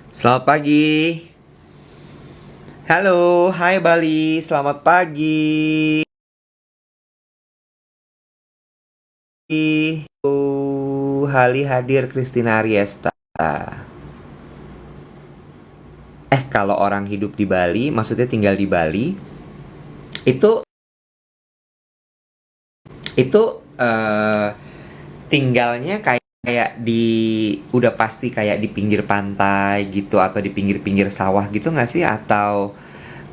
Selamat pagi. Halo, hai Bali. Selamat pagi. Hali hadir Christina Ariesta. Kalau orang hidup di Bali, maksudnya tinggal di Bali, itu itu eh, tinggalnya kayak di udah pasti kayak di pinggir pantai gitu atau di pinggir-pinggir sawah gitu nggak sih? Atau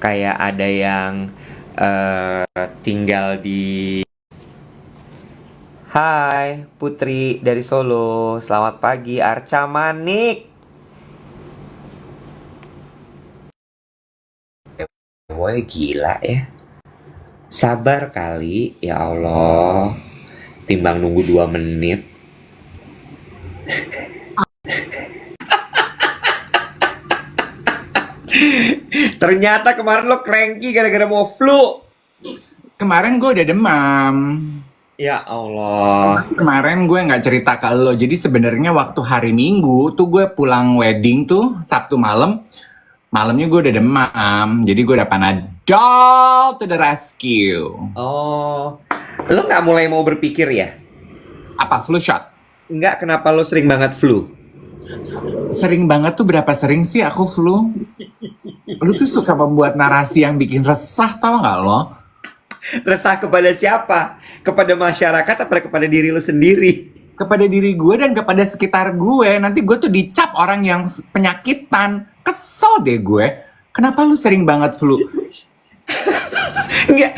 kayak ada yang tinggal di. Hai, Putri dari Solo. Selamat pagi, Arca Manik. Boy, gila ya. Sabar kali, ya Allah. Timbang nunggu 2 menit. Ternyata kemarin lo cranky gara-gara mau flu. Kemarin gue udah demam. Ya Allah. Kemarin gue nggak cerita ke lo. Jadi sebenarnya waktu hari Minggu tuh gue pulang wedding tuh Sabtu malam. Malamnya gue udah demam. Jadi gue udah Panadol to the rescue. Oh, lo nggak mulai mau berpikir ya? Apa flu shot? Nggak, kenapa lo sering banget flu? Sering banget tuh, berapa sering sih aku flu? Lu tuh suka membuat narasi yang bikin resah, tau nggak lo? Resah kepada siapa? Kepada masyarakat atau kepada diri lo sendiri? Kepada diri gue dan kepada sekitar gue. Nanti gue tuh dicap orang yang penyakitan. Kesel deh gue. Kenapa lu sering banget flu? Enggak.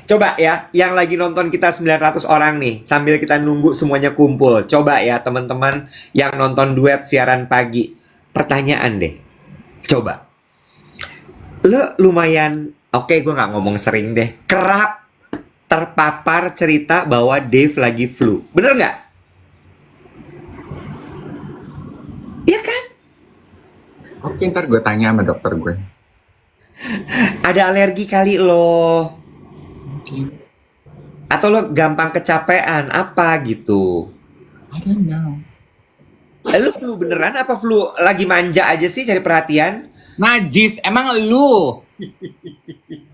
Coba ya, yang lagi nonton kita 900 orang nih, sambil kita nunggu semuanya kumpul. Coba ya teman-teman yang nonton duet siaran pagi. Pertanyaan deh. Coba. Lo lumayan, oke, gue nggak ngomong sering deh, kerap terpapar cerita bahwa Dave lagi flu. Bener nggak? Iya kan? Oke, ntar gue tanya sama dokter gue. Ada alergi kali lo. Oke, Atau lo gampang kecapean, apa gitu. I don't know. Lu flu beneran apa flu lagi manja aja sih cari perhatian? Najis, emang lu?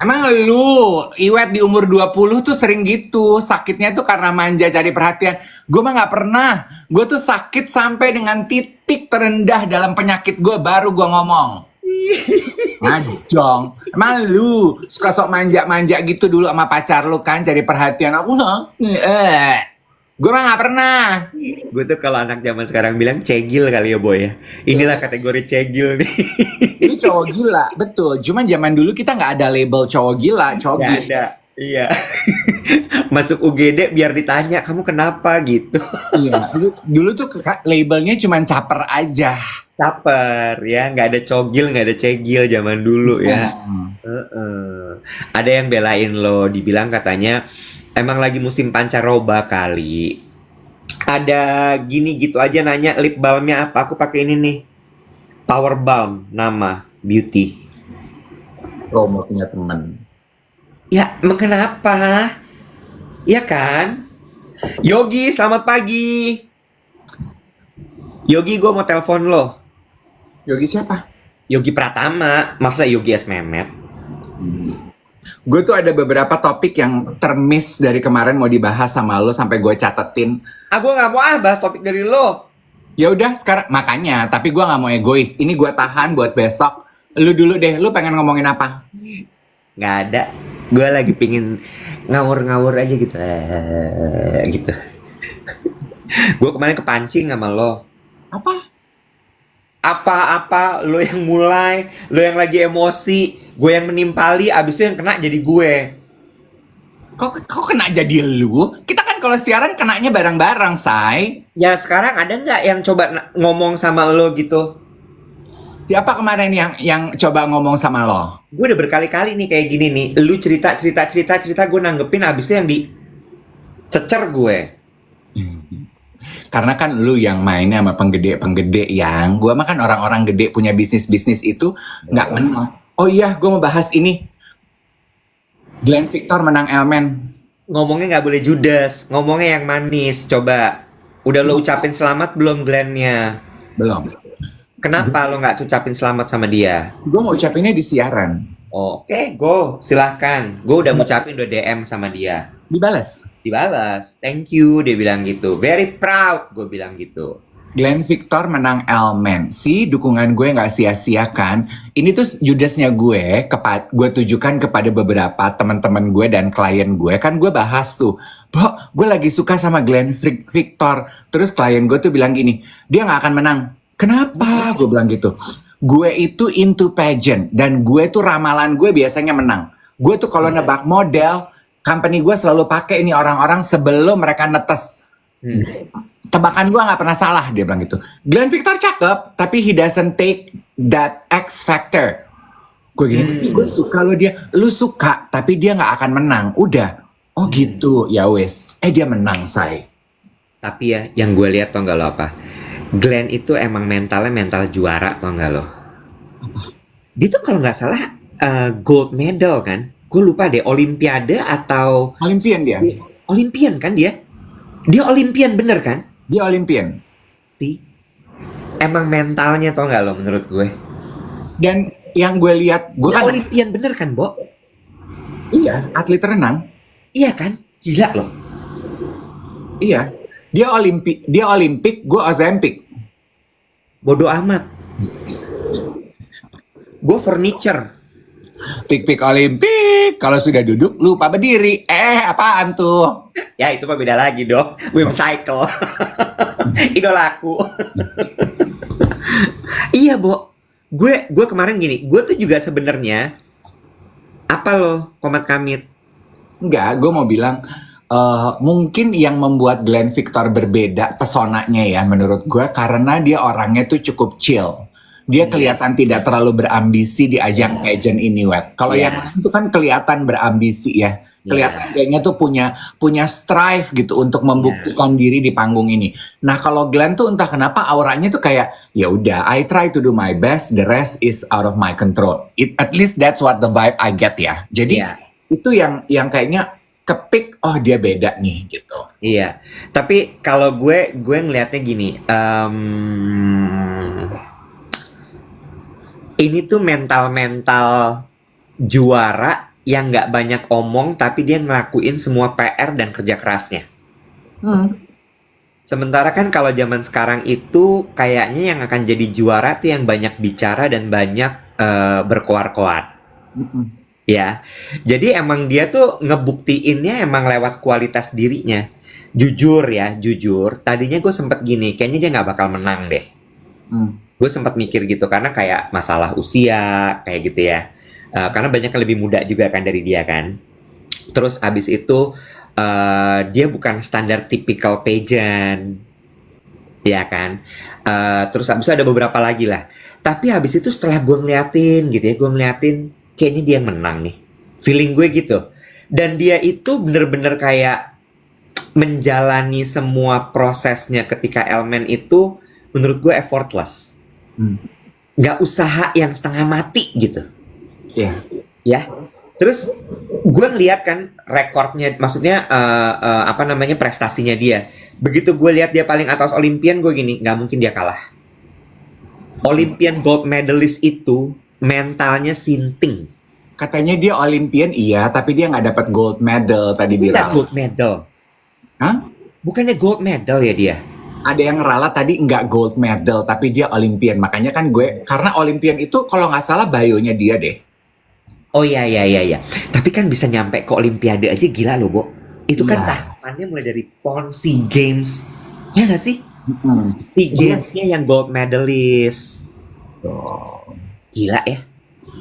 Emang lu, Iwet di umur 20 tuh sering gitu. Sakitnya tuh karena manja cari perhatian. Gue mah gak pernah. Gue tuh sakit sampai dengan titik terendah dalam penyakit gue, baru gue ngomong. Ngajong. Emang lu suka sok manja-manja gitu dulu sama pacar lu kan, cari perhatian. Aku gue mah gak pernah. Gue tuh kalau anak zaman sekarang bilang cegil kali ya boy ya. Inilah kategori cegil nih. Itu cowok gila, betul. Cuman zaman dulu kita nggak ada label cowok gila, cowok Gak gila. ada. Iya. Masuk UGD biar ditanya kamu kenapa gitu. Iya, dulu tuh labelnya cuman caper aja. Caper ya, nggak ada cogil, nggak ada cegil zaman dulu ya. Hmm. Heeh. Ada yang belain lo, dibilang katanya emang lagi musim pancaroba kali. Ada gini gitu aja nanya lip balmnya apa? Aku pakai ini nih. Power Balm nama Beauty. Promo punya temen. Ya, emang kenapa? Ya kan? Yogi, selamat pagi. Yogi, gue mau telepon lo. Yogi siapa? Yogi Pratama, masa Yogi S. Mehmet? Gue tuh ada beberapa topik yang termiss dari kemarin mau dibahas sama lo sampai gue catetin. Gue nggak mau bahas topik dari lo. Ya udah sekarang makanya, tapi gue nggak mau egois. Ini gue tahan buat besok. Lu dulu deh, lu pengen ngomongin apa? Nggak ada. Gue lagi pingin ngawur-ngawur aja gitu. Gitu. Gue kemarin kepancing sama lo. Apa? Apa-apa lo yang mulai, lo yang lagi emosi, gue yang menimpali, abis itu yang kena jadi gue. Kok kena jadi lu? Kita kan kalau siaran kenanya bareng-bareng, say. Ya sekarang ada nggak yang coba ngomong sama lo gitu? Siapa kemarin yang coba ngomong sama lo? Gue udah berkali-kali nih kayak gini nih. Lu cerita, gue nanggepin, abis itu yang dicecer gue. Karena kan lu yang mainnya sama penggede-penggede yang gua mah kan orang-orang gede punya bisnis-bisnis itu nggak menang. Oh iya, gua mau bahas ini. Glenn Victor menang Elmen. Ngomongnya nggak boleh judes, ngomongnya yang manis. Coba, udah lo ucapin selamat belum Glenn-nya? Belum. Kenapa lo nggak ucapin selamat sama dia? Gue mau ucapinnya di siaran. Oke, go. Silahkan. Gue udah ngucapin, udah DM sama dia. Dibalas. Dibalas. Thank you, dia bilang gitu. Very proud, gue bilang gitu. Glenn Victor menang Elmen. Dukungan gue nggak sia-sia kan. Ini tuh Judasnya gue tujukan kepada beberapa teman-teman gue dan klien gue. Kan gue bahas tuh, gue lagi suka sama Glenn Victor. Terus klien gue tuh bilang gini, dia nggak akan menang. Kenapa? Gue bilang gitu. Gue itu into pageant dan gue tuh ramalan gue biasanya menang. Gue tuh kalau nebak model, company gue selalu pakai ini orang-orang sebelum mereka netes. Tebakan gue nggak pernah salah, dia bilang gitu. Glenn Victor cakep, tapi he doesn't take that X factor. Gue gini, gue suka lo dia, lu suka, tapi dia nggak akan menang. Udah, oh gitu, ya wes. Dia menang, say. Tapi ya, yang gue lihat tau nggak lo apa? Glenn itu emang mentalnya mental juara, tau nggak lo? Dia tuh kalau nggak salah gold medal kan? Gue lupa deh, Olimpiade atau Olimpian dia. Olimpian kan dia? Dia Olimpian bener kan? Dia Olimpian. Sih. Emang mentalnya tau nggak lo menurut gue? Dan yang gue lihat, gue Dia kan Olimpian bener kan, Bo? iya, atlet renang. Iya kan? Gila loh. Iya. Dia Olimpik, gue Ozempic. Bodoh amat. Gue furniture. Pik-pik Olimpik. Kalau sudah duduk, lupa berdiri. Apaan tuh? Ya itu mah beda lagi dong. Wim cycle. Idolaku. Iya, Bo. Gue kemarin gini, gue tuh juga sebenarnya apa lo, Komat Kamit? Enggak, gue mau bilang mungkin yang membuat Glenn Victor berbeda pesonanya ya menurut gue karena dia orangnya tuh cukup chill. Dia kelihatan tidak terlalu berambisi di ajang pageant ini, Wet. Kalau yang lain itu kan kelihatan berambisi ya. Kelihatan kayaknya tuh punya strive gitu untuk membuktikan diri di panggung ini. Nah, kalau Glenn tuh entah kenapa auranya tuh kayak ya udah, I try to do my best, the rest is out of my control. At least that's what the vibe I get ya. Jadi itu yang kayaknya kepik, oh dia beda nih gitu. Iya. Tapi kalau gue ngelihatnya gini, ini tuh mental juara yang nggak banyak omong tapi dia ngelakuin semua PR dan kerja kerasnya. Sementara kan kalau zaman sekarang itu kayaknya yang akan jadi juara tuh yang banyak bicara dan banyak berkoar-koar. Ya, jadi emang dia tuh ngebuktiinnya emang lewat kualitas dirinya. Jujur ya, jujur. Tadinya gue sempet gini, kayaknya dia nggak bakal menang deh. Gue sempat mikir gitu karena kayak masalah usia kayak gitu ya. Karena banyak yang lebih muda juga kan dari dia kan. Terus abis itu dia bukan standar typical pageant, ya kan. Terus abis itu ada beberapa lagi lah. Tapi habis itu setelah gue ngeliatin gitu ya, gue ngeliatin kayaknya dia menang nih. Feeling gue gitu. Dan dia itu bener-bener kayak menjalani semua prosesnya ketika Elmen itu menurut gue effortless. Nggak usaha yang setengah mati gitu. Iya. Ya. Terus gue ngeliat kan rekornya, maksudnya prestasinya dia. Begitu gue lihat dia paling atas Olimpian, gue gini, nggak mungkin dia kalah. Olympian gold medalist itu mentalnya sinting. Katanya dia Olimpian iya, tapi dia nggak dapat gold medal tadi Bukan bilang. gold medal. Hah? Bukannya gold medal ya dia? Ada yang ralat tadi nggak gold medal, tapi dia Olimpian. Makanya kan gue, karena Olimpian itu kalau nggak salah bayonya dia deh. Oh iya. Tapi kan bisa nyampe ke Olimpiade aja gila loh, Bo. Itu kan tahapannya mulai dari PON, SEA Games. Ya nggak sih? SEA Games-nya yang gold medalist. Gila ya?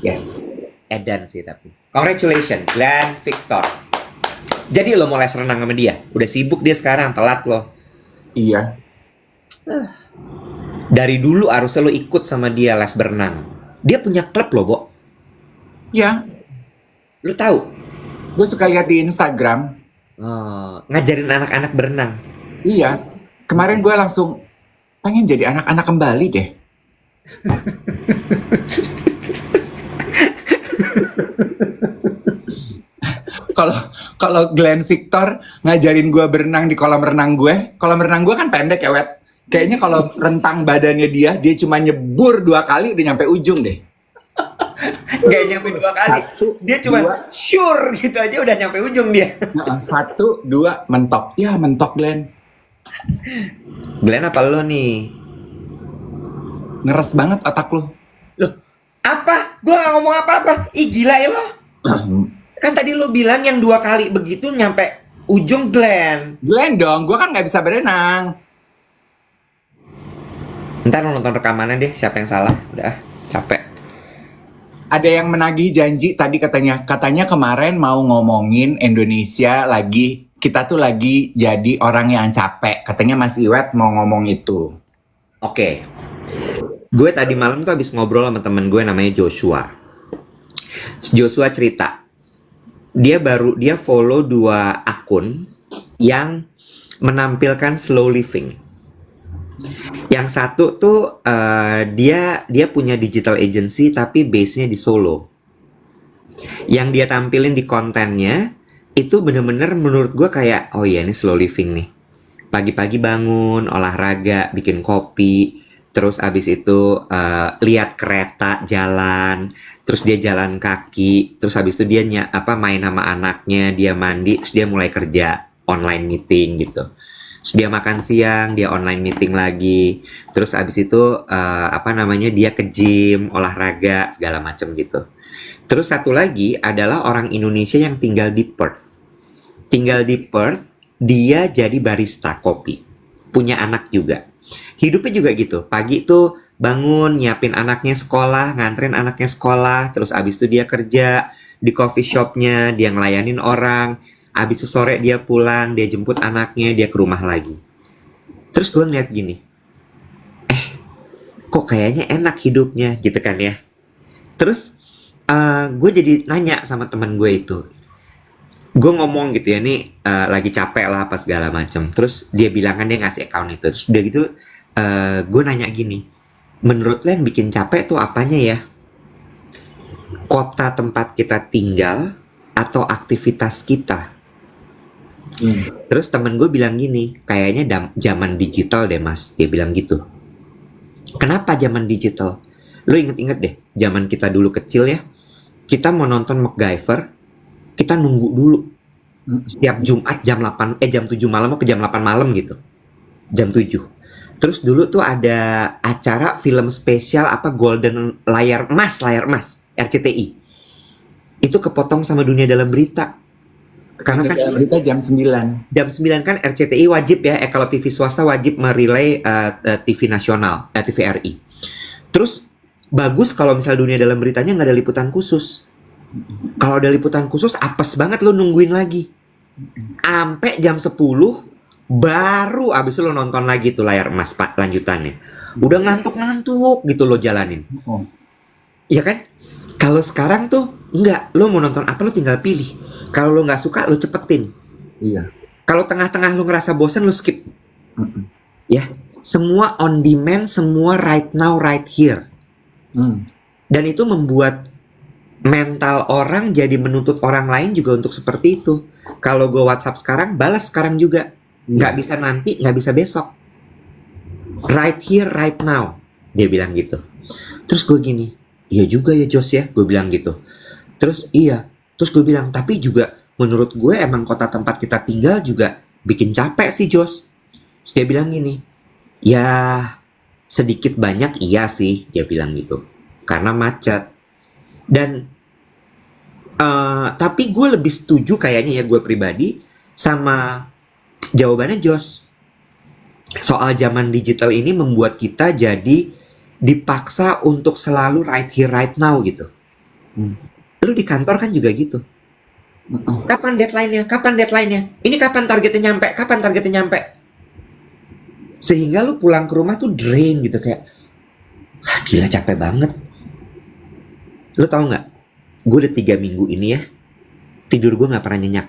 Yes. Edan sih tapi. Congratulations, Glenn Victor. Jadi lo mau les renang sama dia? Udah sibuk dia sekarang, telat lo. Iya. Dari dulu harusnya lo ikut sama dia les berenang. Dia punya klub loh, Bo. Iya. Lo tahu? Gue suka lihat di Instagram. Ngajarin anak-anak berenang. Iya. Kemarin gue langsung pengen jadi anak-anak kembali deh. Kalau Glenn Victor ngajarin gue berenang di kolam renang gue kan pendek ya, Wet. Kayaknya kalau rentang badannya dia cuma nyebur 2 kali udah nyampe ujung deh. Gak nyampe 2 kali. Satu, Dia cuma dua. sure gitu aja udah nyampe ujung dia. 1, 2, mentok. Ya mentok Glenn. Glenn apa lo nih? Ngeres banget otak lu. Loh, apa? Gua gak ngomong apa-apa. Ih gila ya lo. Kan tadi lo bilang yang 2 kali begitu nyampe ujung Glenn. Glenn dong, gue kan nggak bisa berenang. Ntar lo nonton rekamannya deh, siapa yang salah. Udah, capek. Ada yang menagih janji tadi katanya kemarin mau ngomongin Indonesia lagi, kita tuh lagi jadi orang yang capek. Katanya Mas Iwet mau ngomong itu. Oke. Gue tadi malam tuh habis ngobrol sama temen gue namanya Joshua. Joshua cerita, dia follow 2 akun yang menampilkan slow living. Yang satu tuh dia punya digital agency tapi base-nya di Solo. Yang dia tampilin di kontennya itu bener-bener menurut gue kayak, oh iya ini slow living nih. Pagi-pagi bangun, olahraga, bikin kopi, terus abis itu lihat kereta jalan, terus dia jalan kaki, terus abis itu dia main sama anaknya, dia mandi, terus dia mulai kerja online meeting gitu. Terus dia makan siang, dia online meeting lagi. Terus abis itu dia ke gym, olahraga, segala macem gitu. Terus satu lagi adalah orang Indonesia yang tinggal di Perth. Tinggal di Perth, dia jadi barista kopi. Punya anak juga. Hidupnya juga gitu. Pagi tuh bangun, nyiapin anaknya sekolah, nganterin anaknya sekolah. Terus abis itu dia kerja di coffee shopnya, dia ngelayanin orang. Abis itu sore dia pulang, dia jemput anaknya, dia ke rumah lagi. Terus gue ngeliat gini, kok kayaknya enak hidupnya gitu kan ya. Terus gue jadi nanya sama teman gue itu. Gue ngomong gitu ya, nih lagi capek lah apa segala macem. Terus dia bilang kan dia ngasih account itu. Terus udah gitu gue nanya gini, menurut lo yang bikin capek tuh apanya ya? Kota tempat kita tinggal atau aktivitas kita? Terus temen gue bilang gini, kayaknya zaman digital deh mas, dia bilang gitu. Kenapa zaman digital? Lo inget-inget deh, zaman kita dulu kecil ya, kita mau nonton MacGyver, kita nunggu dulu. Setiap Jumat jam 7 malam ke jam 8 malam gitu. Jam 7. Terus dulu tuh ada acara film spesial Golden layar emas, RCTI. Itu kepotong sama Dunia Dalam Berita. Karena kan berita jam 9. Jam 9 kan RCTI wajib ya, kalau TV swasta wajib merelay TV nasional, TVRI. Terus bagus kalau misal Dunia Dalam Beritanya nggak ada liputan khusus. Kalau ada liputan khusus apes banget lo nungguin lagi. Ampe jam 10 baru abis itu lo nonton lagi tuh layar emas lanjutannya. Udah ngantuk-ngantuk gitu lo jalanin. Iya kan? Kalau sekarang tuh enggak, lo mau nonton apa lo tinggal pilih. Kalau lo nggak suka, lo cepetin. Iya. Kalau tengah-tengah lo ngerasa bosan, lo skip. Ya, semua on demand, semua right now, right here. Dan itu membuat mental orang jadi menuntut orang lain juga untuk seperti itu. Kalau gue WhatsApp sekarang, balas sekarang juga. Nggak bisa nanti, nggak bisa besok. Right here, right now. Dia bilang gitu. Terus gue gini, iya juga ya Jos ya, gue bilang gitu. Terus iya. Terus gue bilang, tapi juga menurut gue emang kota tempat kita tinggal juga bikin capek sih Jos. Terus dia bilang gini, ya sedikit banyak iya sih, dia bilang gitu. Karena macet. Dan tapi gue lebih setuju kayaknya ya gue pribadi sama jawabannya Jos. Soal zaman digital ini membuat kita jadi dipaksa untuk selalu right here, right now gitu. Lu di kantor kan juga gitu. Kapan deadline-nya? Kapan deadline-nya? Ini kapan targetnya nyampe? Kapan targetnya nyampe? Sehingga lu pulang ke rumah tuh drain gitu kayak, gila capek banget. Lu tau nggak? Gue udah 3 minggu ini ya, tidur gue nggak pernah nyenyak.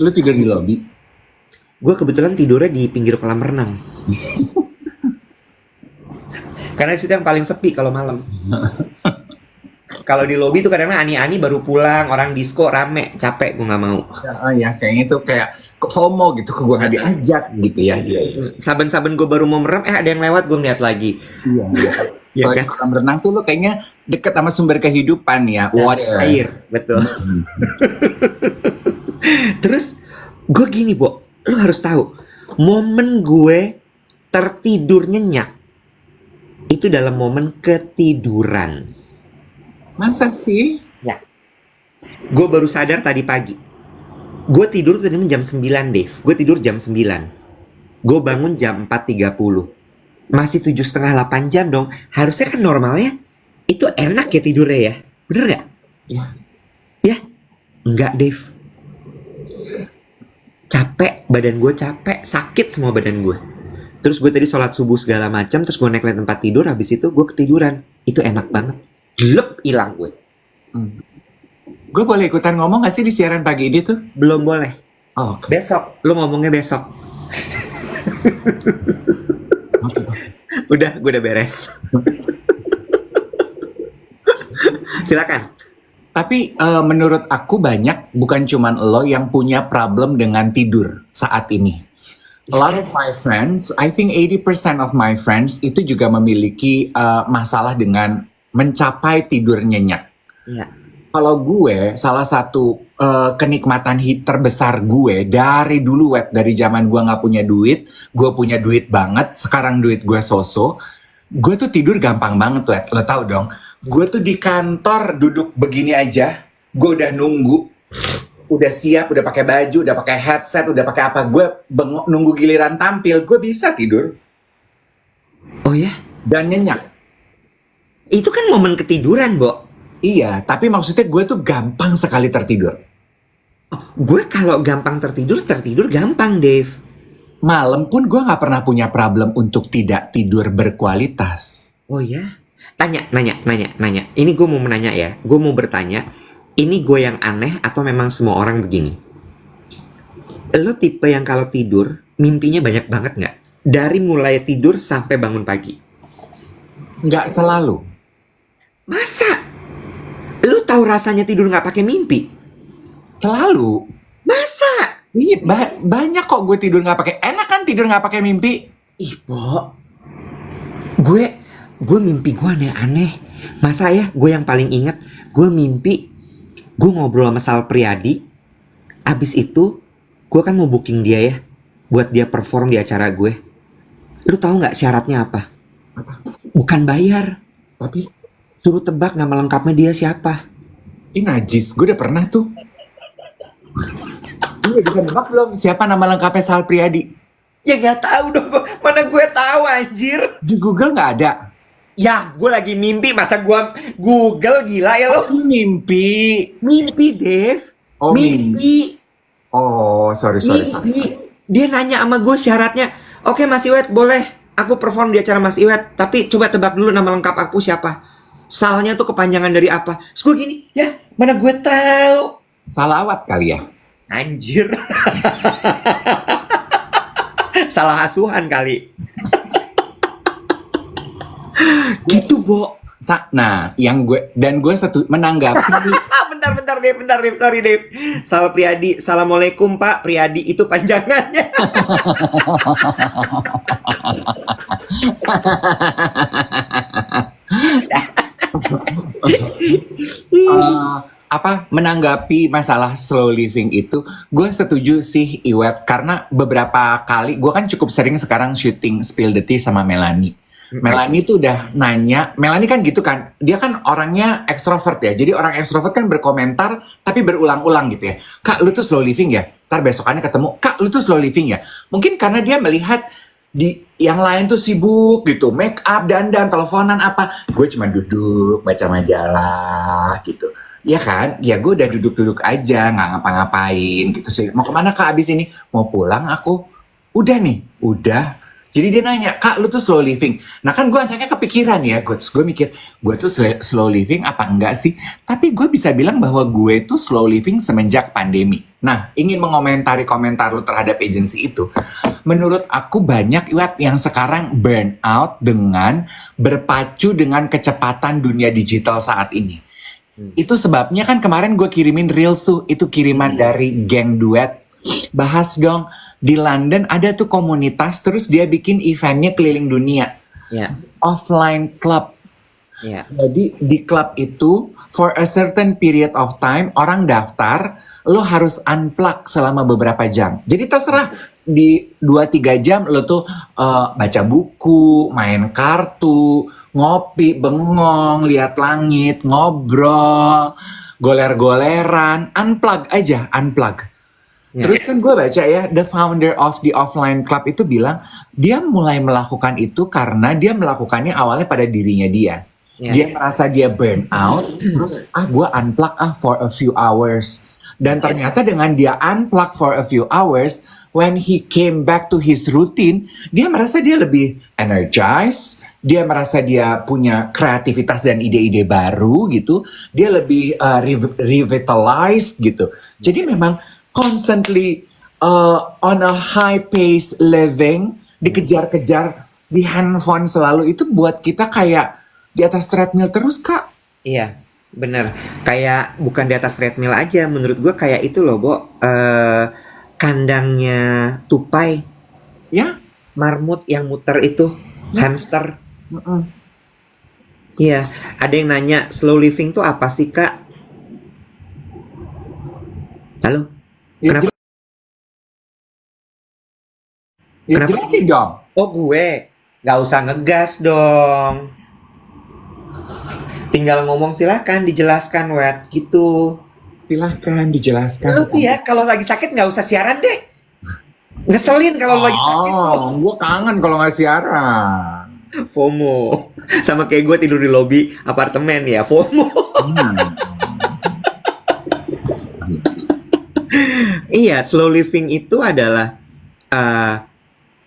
Lu tidur di lobi? Gue kebetulan tidurnya di pinggir kolam renang. Karena situ yang paling sepi kalau malam. Kalau di lobi tuh kadang-kadang ani-ani baru pulang, orang disco rame, capek gue nggak mau. Ya kayaknya itu kayak FOMO gitu, gue nggak diajak gitu ya. Saben-saben gue baru mau merem, ada yang lewat gue ngeliat lagi. Iya. Iya Kalau kan? di kolam renang tuh lo kayaknya deket sama sumber kehidupan ya, water. Air, betul. Terus gue gini, Bo, lo harus tahu, momen gue tertidur nyenyak itu dalam momen ketiduran. Masa sih? Ya. Gue baru sadar tadi pagi. Gue tidur tadi jam 9, Dave. Gue tidur jam 9. Gue bangun jam 4.30. Masih 7,5-8 jam dong. Harusnya kan normalnya itu enak ya tidurnya ya. Bener gak? Ya. Ya? Enggak, Dave. Capek, badan gue capek, sakit semua badan gue. Terus gue tadi sholat subuh segala macam, terus gue naik ke tempat tidur, habis itu gue ketiduran. Itu enak banget. Gelap hilang gue. Gue boleh ikutan ngomong gak sih di siaran pagi ini tuh? Belum boleh. Oh, Besok, lo ngomongnya besok. Udah, gue udah beres. Silakan. Tapi menurut aku banyak, bukan cuman lo yang punya problem dengan tidur saat ini. A lot of my friends, I think 80% of my friends itu juga memiliki masalah dengan mencapai tidur nyenyak. Iya. Kalau gue, salah satu kenikmatan terbesar gue dari dulu, dari zaman gue nggak punya duit, gue punya duit banget, sekarang duit gue so-so, gue tuh tidur gampang banget, lo tau dong. Gue tuh di kantor duduk begini aja, gue udah nunggu, udah siap, udah pakai baju, udah pakai headset, udah pakai apa, gue bengok nunggu giliran tampil, gue bisa tidur Oh ya? dan nyenyak. Itu kan momen ketiduran, Bo. Iya, tapi maksudnya gue tuh gampang sekali tertidur. Gue kalau gampang tertidur gampang, Dave. Malam pun gue nggak pernah punya problem untuk tidak tidur berkualitas. Oh ya? Nanya. Ini gue mau menanya ya. Gue mau bertanya. Ini gue yang aneh atau memang semua orang begini? Lo tipe yang kalau tidur, mimpinya banyak banget nggak? Dari mulai tidur sampai bangun pagi. Nggak selalu. Masa? Lo tahu rasanya tidur nggak pakai mimpi? Selalu. Masa? Iya, banyak kok gue tidur nggak pakai. Enak kan tidur nggak pakai mimpi? Ih, Bo. Gue mimpi gue aneh-aneh. Masa ya, gue yang paling ingat, gue mimpi gue ngobrol sama Sal Priadi. Abis itu, gue kan mau booking dia ya, buat dia perform di acara gue. Lu tahu nggak syaratnya apa? Bukan bayar, Tapi suruh tebak nama lengkapnya dia siapa. ini najis. Gue udah pernah tuh. Gue udah nebak belum siapa nama lengkapnya Sal Priadi? Ya nggak tahu dong, mana gue tahu anjir. Di Google nggak ada. Ya, gue lagi mimpi, masa gue Google, gila ya lo? Mimpi. Mimpi, Dave. Oh, Mimpi. Oh, sorry. Dia nanya sama gue syaratnya. Oke Mas Iwet, boleh aku perform di acara Mas Iwet, tapi coba tebak dulu nama lengkap aku siapa. Salnya tuh kepanjangan dari apa. Terus gue gini, ya mana gue tahu. Salawat kali ya. Anjir. Salah asuhan kali. Gitu, Bo. Nah, yang gue menanggapi. Bentar, Dave. Sorry, Dave. Sal Priadi. Assalamualaikum, Pak. Priadi itu panjangannya. Menanggapi masalah slow living itu, gue setuju sih Iwet, karena beberapa kali gue kan cukup sering sekarang syuting Spill the Tea sama Melanie. Melanie tuh udah nanya, Melanie kan gitu kan, dia kan orangnya ekstrovert ya, jadi orang ekstrovert kan berkomentar tapi berulang-ulang gitu ya. Kak, lu tuh slow living ya? Ntar besokannya ketemu, Kak, lu tuh slow living ya? Mungkin karena dia melihat di yang lain tuh sibuk gitu, make up, dandan, teleponan apa. Gue cuma duduk, baca majalah gitu. Ya kan, ya gue udah duduk-duduk aja, nggak ngapa-ngapain gitu sih. Mau kemana Kak abis ini? Mau pulang aku. Udah nih, udah. Jadi dia nanya, Kak lu tuh slow living. Nah kan gue akhirnya kepikiran ya, gue mikir, gue tuh slow living apa enggak sih? Tapi gue bisa bilang bahwa gue tuh slow living semenjak pandemi. Nah, ingin mengomentari komentar lu terhadap agensi itu. Menurut aku banyak yang sekarang burn out dengan berpacu dengan kecepatan dunia digital saat ini. Itu sebabnya kan kemarin gue kirimin reels tuh, itu kiriman dari geng duet. Bahas dong, di London ada tuh komunitas, terus dia bikin eventnya keliling dunia. Ya, Offline club. ya, Jadi di klub itu, for a certain period of time, orang daftar, lo harus unplug selama beberapa jam. Jadi terserah, di 2-3 jam lo tuh baca buku, main kartu, ngopi, bengong, lihat langit, ngobrol, goler-goleran, unplug aja, unplug. ya. Terus kan gue baca ya, the founder of the offline club itu bilang, dia mulai melakukan itu karena dia melakukannya awalnya pada dirinya dia. Ya. Dia merasa dia burn out, terus gue unplug for a few hours. Dan ternyata dengan dia unplug for a few hours, when he came back to his routine, dia merasa dia lebih energized, dia merasa dia punya kreativitas dan ide-ide baru gitu, dia lebih revitalized gitu. Jadi memang constantly on a high pace living, dikejar-kejar di handphone selalu, itu buat kita kayak di atas treadmill terus, Kak. Iya, bener. Kayak bukan di atas treadmill aja, menurut gue kayak itu loh, Bo. Kandangnya tupai, Ya. marmut yang muter itu, hamster. Mm-mm. Iya, ada yang nanya slow living tuh apa sih, Kak? Halo? Ya, Kenapa? Ya Kenapa? jelasin dong. Oh, gue. Nggak usah ngegas dong. Tinggal ngomong silahkan dijelaskan, Wet. Gitu. Silahkan dijelaskan. Lu ya, kalau lagi sakit nggak usah siaran deh. Ngeselin kalau lagi sakit tuh. Gue kangen kalau nggak siaran. FOMO. Sama kayak gue tidur di lobi apartemen ya, FOMO. Iya, slow living itu adalah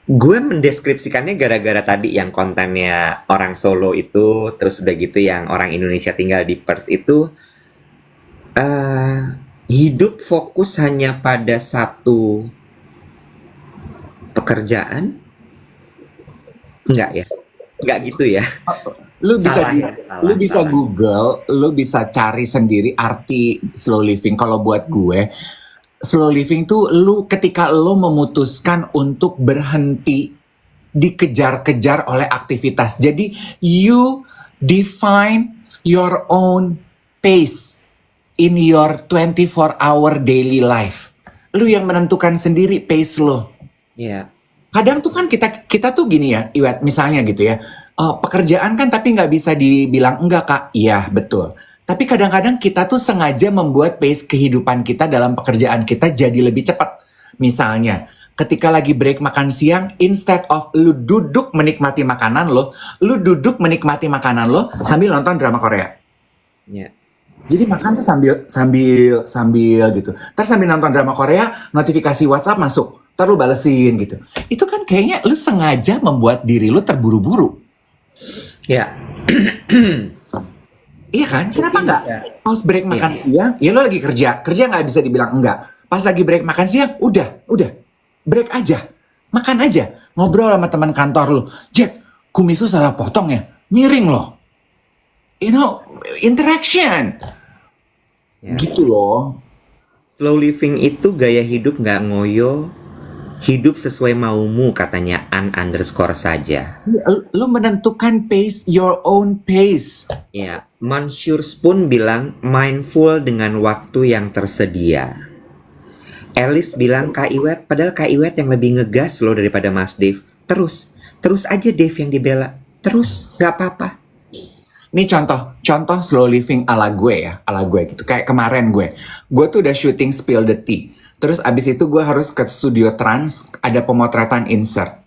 gue mendeskripsikannya gara-gara tadi yang kontennya orang Solo itu, terus udah gitu yang orang Indonesia tinggal di Perth itu hidup fokus hanya pada satu pekerjaan? Enggak ya? Enggak gitu ya? Lu bisa Salah ya, salah, lu bisa salah. Google, lu bisa cari sendiri arti slow living. Kalau buat gue, slow living tuh lu ketika lu memutuskan untuk berhenti dikejar-kejar oleh aktivitas. Jadi you define your own pace in your 24-hour daily life. Lu yang menentukan sendiri pace lo. Iya. Kadang tuh kan kita tuh gini ya, Iwet, misalnya gitu ya. Pekerjaan kan tapi nggak bisa dibilang enggak, Kak. Iya, betul. Tapi kadang-kadang kita tuh sengaja membuat pace kehidupan kita dalam pekerjaan kita jadi lebih cepat. Misalnya, ketika lagi break makan siang, instead of lu duduk menikmati makanan lo, lu duduk menikmati makanan lo sambil nonton drama Korea. Iya. Jadi makan tuh sambil gitu. Terus sambil nonton drama Korea, notifikasi WhatsApp masuk. Ntar lu balesin gitu. Itu kan kayaknya lu sengaja membuat diri lu terburu-buru. Iya. Iya kan? Kenapa Mungkin nggak? bisa. Pas break makan siang, ya lo lagi kerja nggak bisa dibilang enggak. Pas lagi break makan siang, udah, break aja, makan aja, ngobrol sama teman kantor lu. Jack, kumis lu salah potong ya, miring loh. You know, interaction. Ya. Gitu loh. Slow living itu gaya hidup nggak ngoyo, hidup sesuai maumu katanya __ saja. Lu menentukan pace, your own pace. Ya, Mansur Spoon bilang mindful dengan waktu yang tersedia. Alice bilang Kak Iwet, padahal Kak Iwet yang lebih ngegas loh daripada Mas Dave. Terus aja Dave yang dibela. Terus, nggak apa-apa. Ini contoh slow living ala gue ya, ala gue gitu. Kayak kemarin gue tuh udah syuting Spill the Tea. Terus abis itu gue harus ke studio Trans, ada pemotretan insert.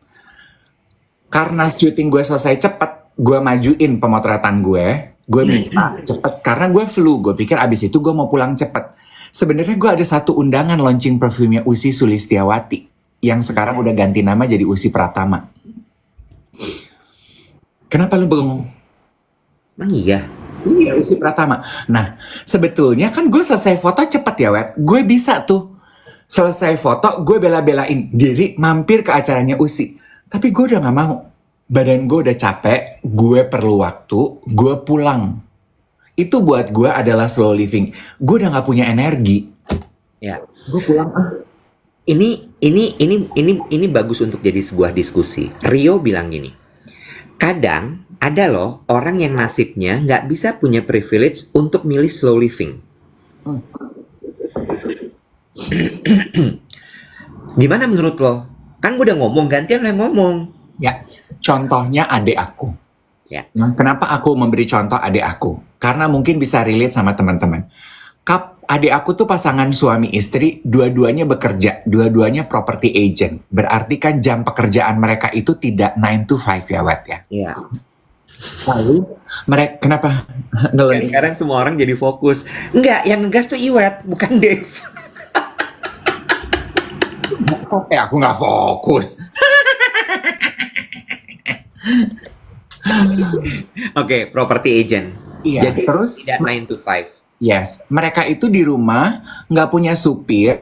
Karena syuting gue selesai cepet, gue majuin pemotretan gue minta cepet karena gue flu. Gue pikir abis itu gue mau pulang cepet. Sebenarnya gue ada satu undangan launching parfumnya Usi Sulistiawati yang sekarang udah ganti nama jadi Usi Pratama. Kenapa lu bengong? Emang iya? Iya, Usi Pratama. Nah, sebetulnya kan gue selesai foto cepet ya, Wet. Gue bisa tuh. Selesai foto, gue bela-belain diri mampir ke acaranya Usi. Tapi gue udah gak mau. Badan gue udah capek, gue perlu waktu, gue pulang. Itu buat gue adalah slow living. Gue udah gak punya energi. Ya. Gue pulang Ini bagus untuk jadi sebuah diskusi. Rio bilang gini, kadang ada loh orang yang nasibnya nggak bisa punya privilege untuk milih slow living. Gimana menurut lo? Kan gue udah ngomong, gantian lo yang ngomong. Ya, contohnya adik aku. Ya. Kenapa aku memberi contoh adik aku? Karena mungkin bisa relate sama teman-teman. Adik aku tuh pasangan suami istri, dua-duanya bekerja, dua-duanya property agent. Berarti kan jam pekerjaan mereka itu tidak 9 to 5 ya, Wet ya. Iya. Lalu mereka kenapa? Dan sekarang semua orang jadi fokus. Enggak, yang ngegas tuh Iwet, bukan Dave. Aku nggak fokus. Oke, property agent. Iya, Jadi terus tidak 9 to 5. yes, mereka itu di rumah nggak punya supir,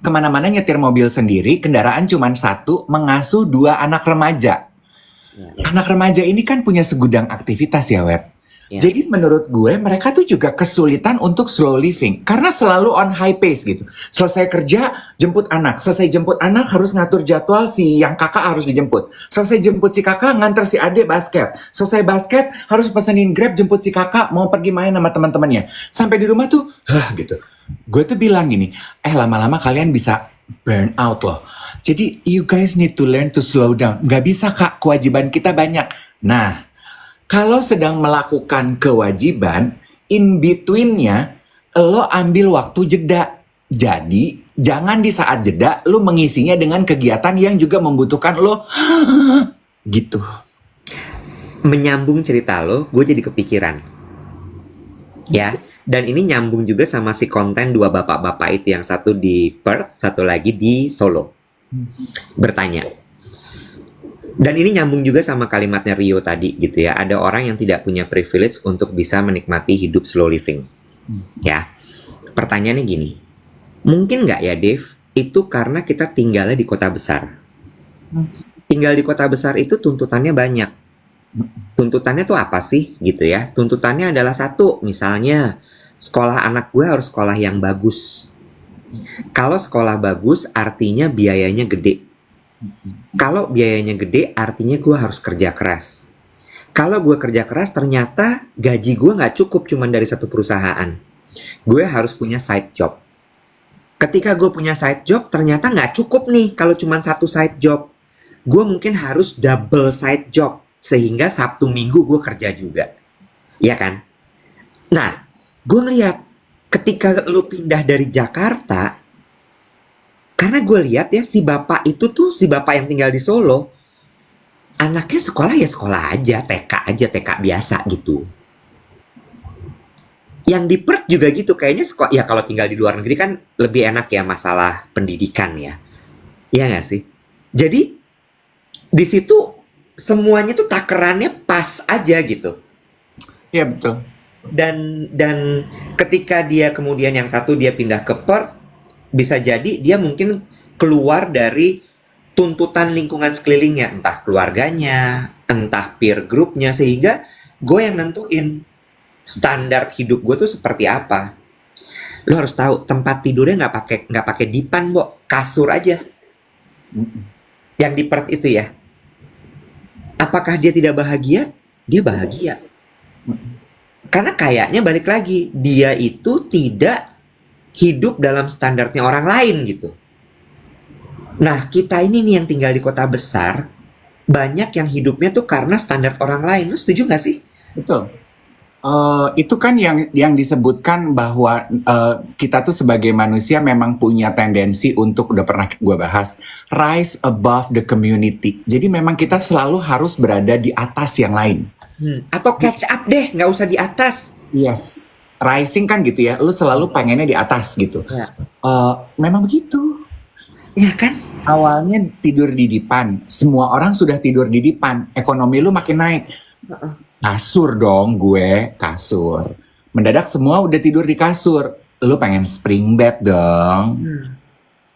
kemana-mana nyetir mobil sendiri, kendaraan cuma satu, mengasuh 2 anak remaja. Anak remaja ini kan punya segudang aktivitas ya, Web. Ya. Jadi menurut gue mereka tuh juga kesulitan untuk slow living karena selalu on high pace gitu. Selesai kerja jemput anak, selesai jemput anak harus ngatur jadwal si yang kakak harus dijemput. Selesai jemput si kakak nganter si adik basket. Selesai basket harus pesenin Grab jemput si kakak mau pergi main sama teman-temannya. Sampai di rumah tuh gitu. Gue tuh bilang gini, lama-lama kalian bisa burn out loh. Jadi you guys need to learn to slow down. Gak bisa kak, kewajiban kita banyak. Nah, kalau sedang melakukan kewajiban, in between-nya, lo ambil waktu jeda. Jadi, jangan di saat jeda, lo mengisinya dengan kegiatan yang juga membutuhkan lo gitu. Menyambung cerita lo, gue jadi kepikiran. Ya, dan ini nyambung juga sama si konten 2 bapak-bapak itu. Yang satu di Perth, satu lagi di Solo. Bertanya. Dan ini nyambung juga sama kalimatnya Rio tadi gitu ya. Ada orang yang tidak punya privilege untuk bisa menikmati hidup slow living. Ya. Pertanyaannya gini. Mungkin nggak ya Dave, itu karena kita tinggalnya di kota besar. Tinggal di kota besar itu tuntutannya banyak. Tuntutannya tuh apa sih gitu ya? Tuntutannya adalah satu, misalnya sekolah anak gue harus sekolah yang bagus. Kalau sekolah bagus artinya biayanya gede. Kalau biayanya gede, artinya gue harus kerja keras. Kalau gue kerja keras, ternyata gaji gue nggak cukup cuma dari satu perusahaan. Gue harus punya side job. Ketika gue punya side job, ternyata nggak cukup nih kalau cuma satu side job. Gue mungkin harus double side job. Sehingga Sabtu Minggu gue kerja juga. Iya kan? Nah, gue ngeliat ketika lu pindah dari Jakarta, karena gue lihat ya si bapak yang tinggal di Solo, anaknya sekolah ya sekolah aja, TK biasa gitu. Yang di Perth juga gitu, kayaknya sekolah ya kalau tinggal di luar negeri kan lebih enak ya masalah pendidikan ya. Iya nggak sih? Jadi di situ semuanya tuh takarannya pas aja gitu. Iya betul. Dan ketika dia kemudian yang satu dia pindah ke Perth, bisa jadi dia mungkin keluar dari tuntutan lingkungan sekelilingnya, entah keluarganya, entah peer groupnya, sehingga gue yang nentuin standar hidup gue tuh seperti apa. Lo harus tahu tempat tidurnya nggak pakai dipan, Bo, kasur aja. Yang di Perth itu ya. Apakah dia tidak bahagia? Dia bahagia. Karena kayaknya balik lagi, dia itu tidak hidup dalam standarnya orang lain gitu. Nah, kita ini nih yang tinggal di kota besar, banyak yang hidupnya tuh karena standar orang lain. Lu setuju gak sih? Betul. Itu kan yang disebutkan bahwa kita tuh sebagai manusia memang punya tendensi untuk, udah pernah gue bahas, rise above the community. Jadi memang kita selalu harus berada di atas yang lain. Atau catch up deh, nggak usah di atas. Yes. Rising kan gitu ya, lu selalu pengennya di atas gitu. Ya. Memang begitu. Ya kan? Awalnya tidur di dipan, semua orang sudah tidur di dipan, ekonomi lu makin naik. Kasur dong gue, kasur. Mendadak semua udah tidur di kasur, lu pengen spring bed dong.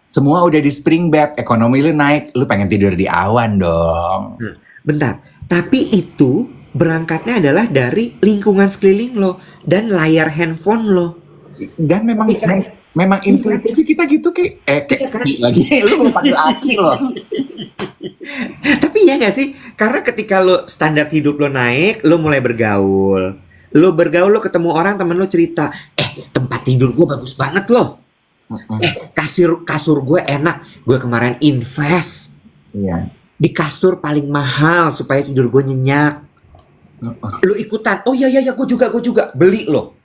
Semua udah di spring bed, ekonomi lu naik, lu pengen tidur di awan dong. Bentar, tapi itu berangkatnya adalah dari lingkungan sekeliling lo dan layar handphone lo. Dan memang Iya kan? memang intuitif kita gitu Iya kan? lagi lu panggil Aki loh. Tapi ya nggak sih? Karena ketika lo standar hidup lo naik, lo mulai bergaul. Lo bergaul, lo ketemu orang, temen lo cerita, tempat tidur gue bagus banget loh. Kasur gue enak. Gue kemarin invest Iya. di kasur paling mahal supaya tidur gue nyenyak. Lo ikutan. Oh iya gue juga beli lo.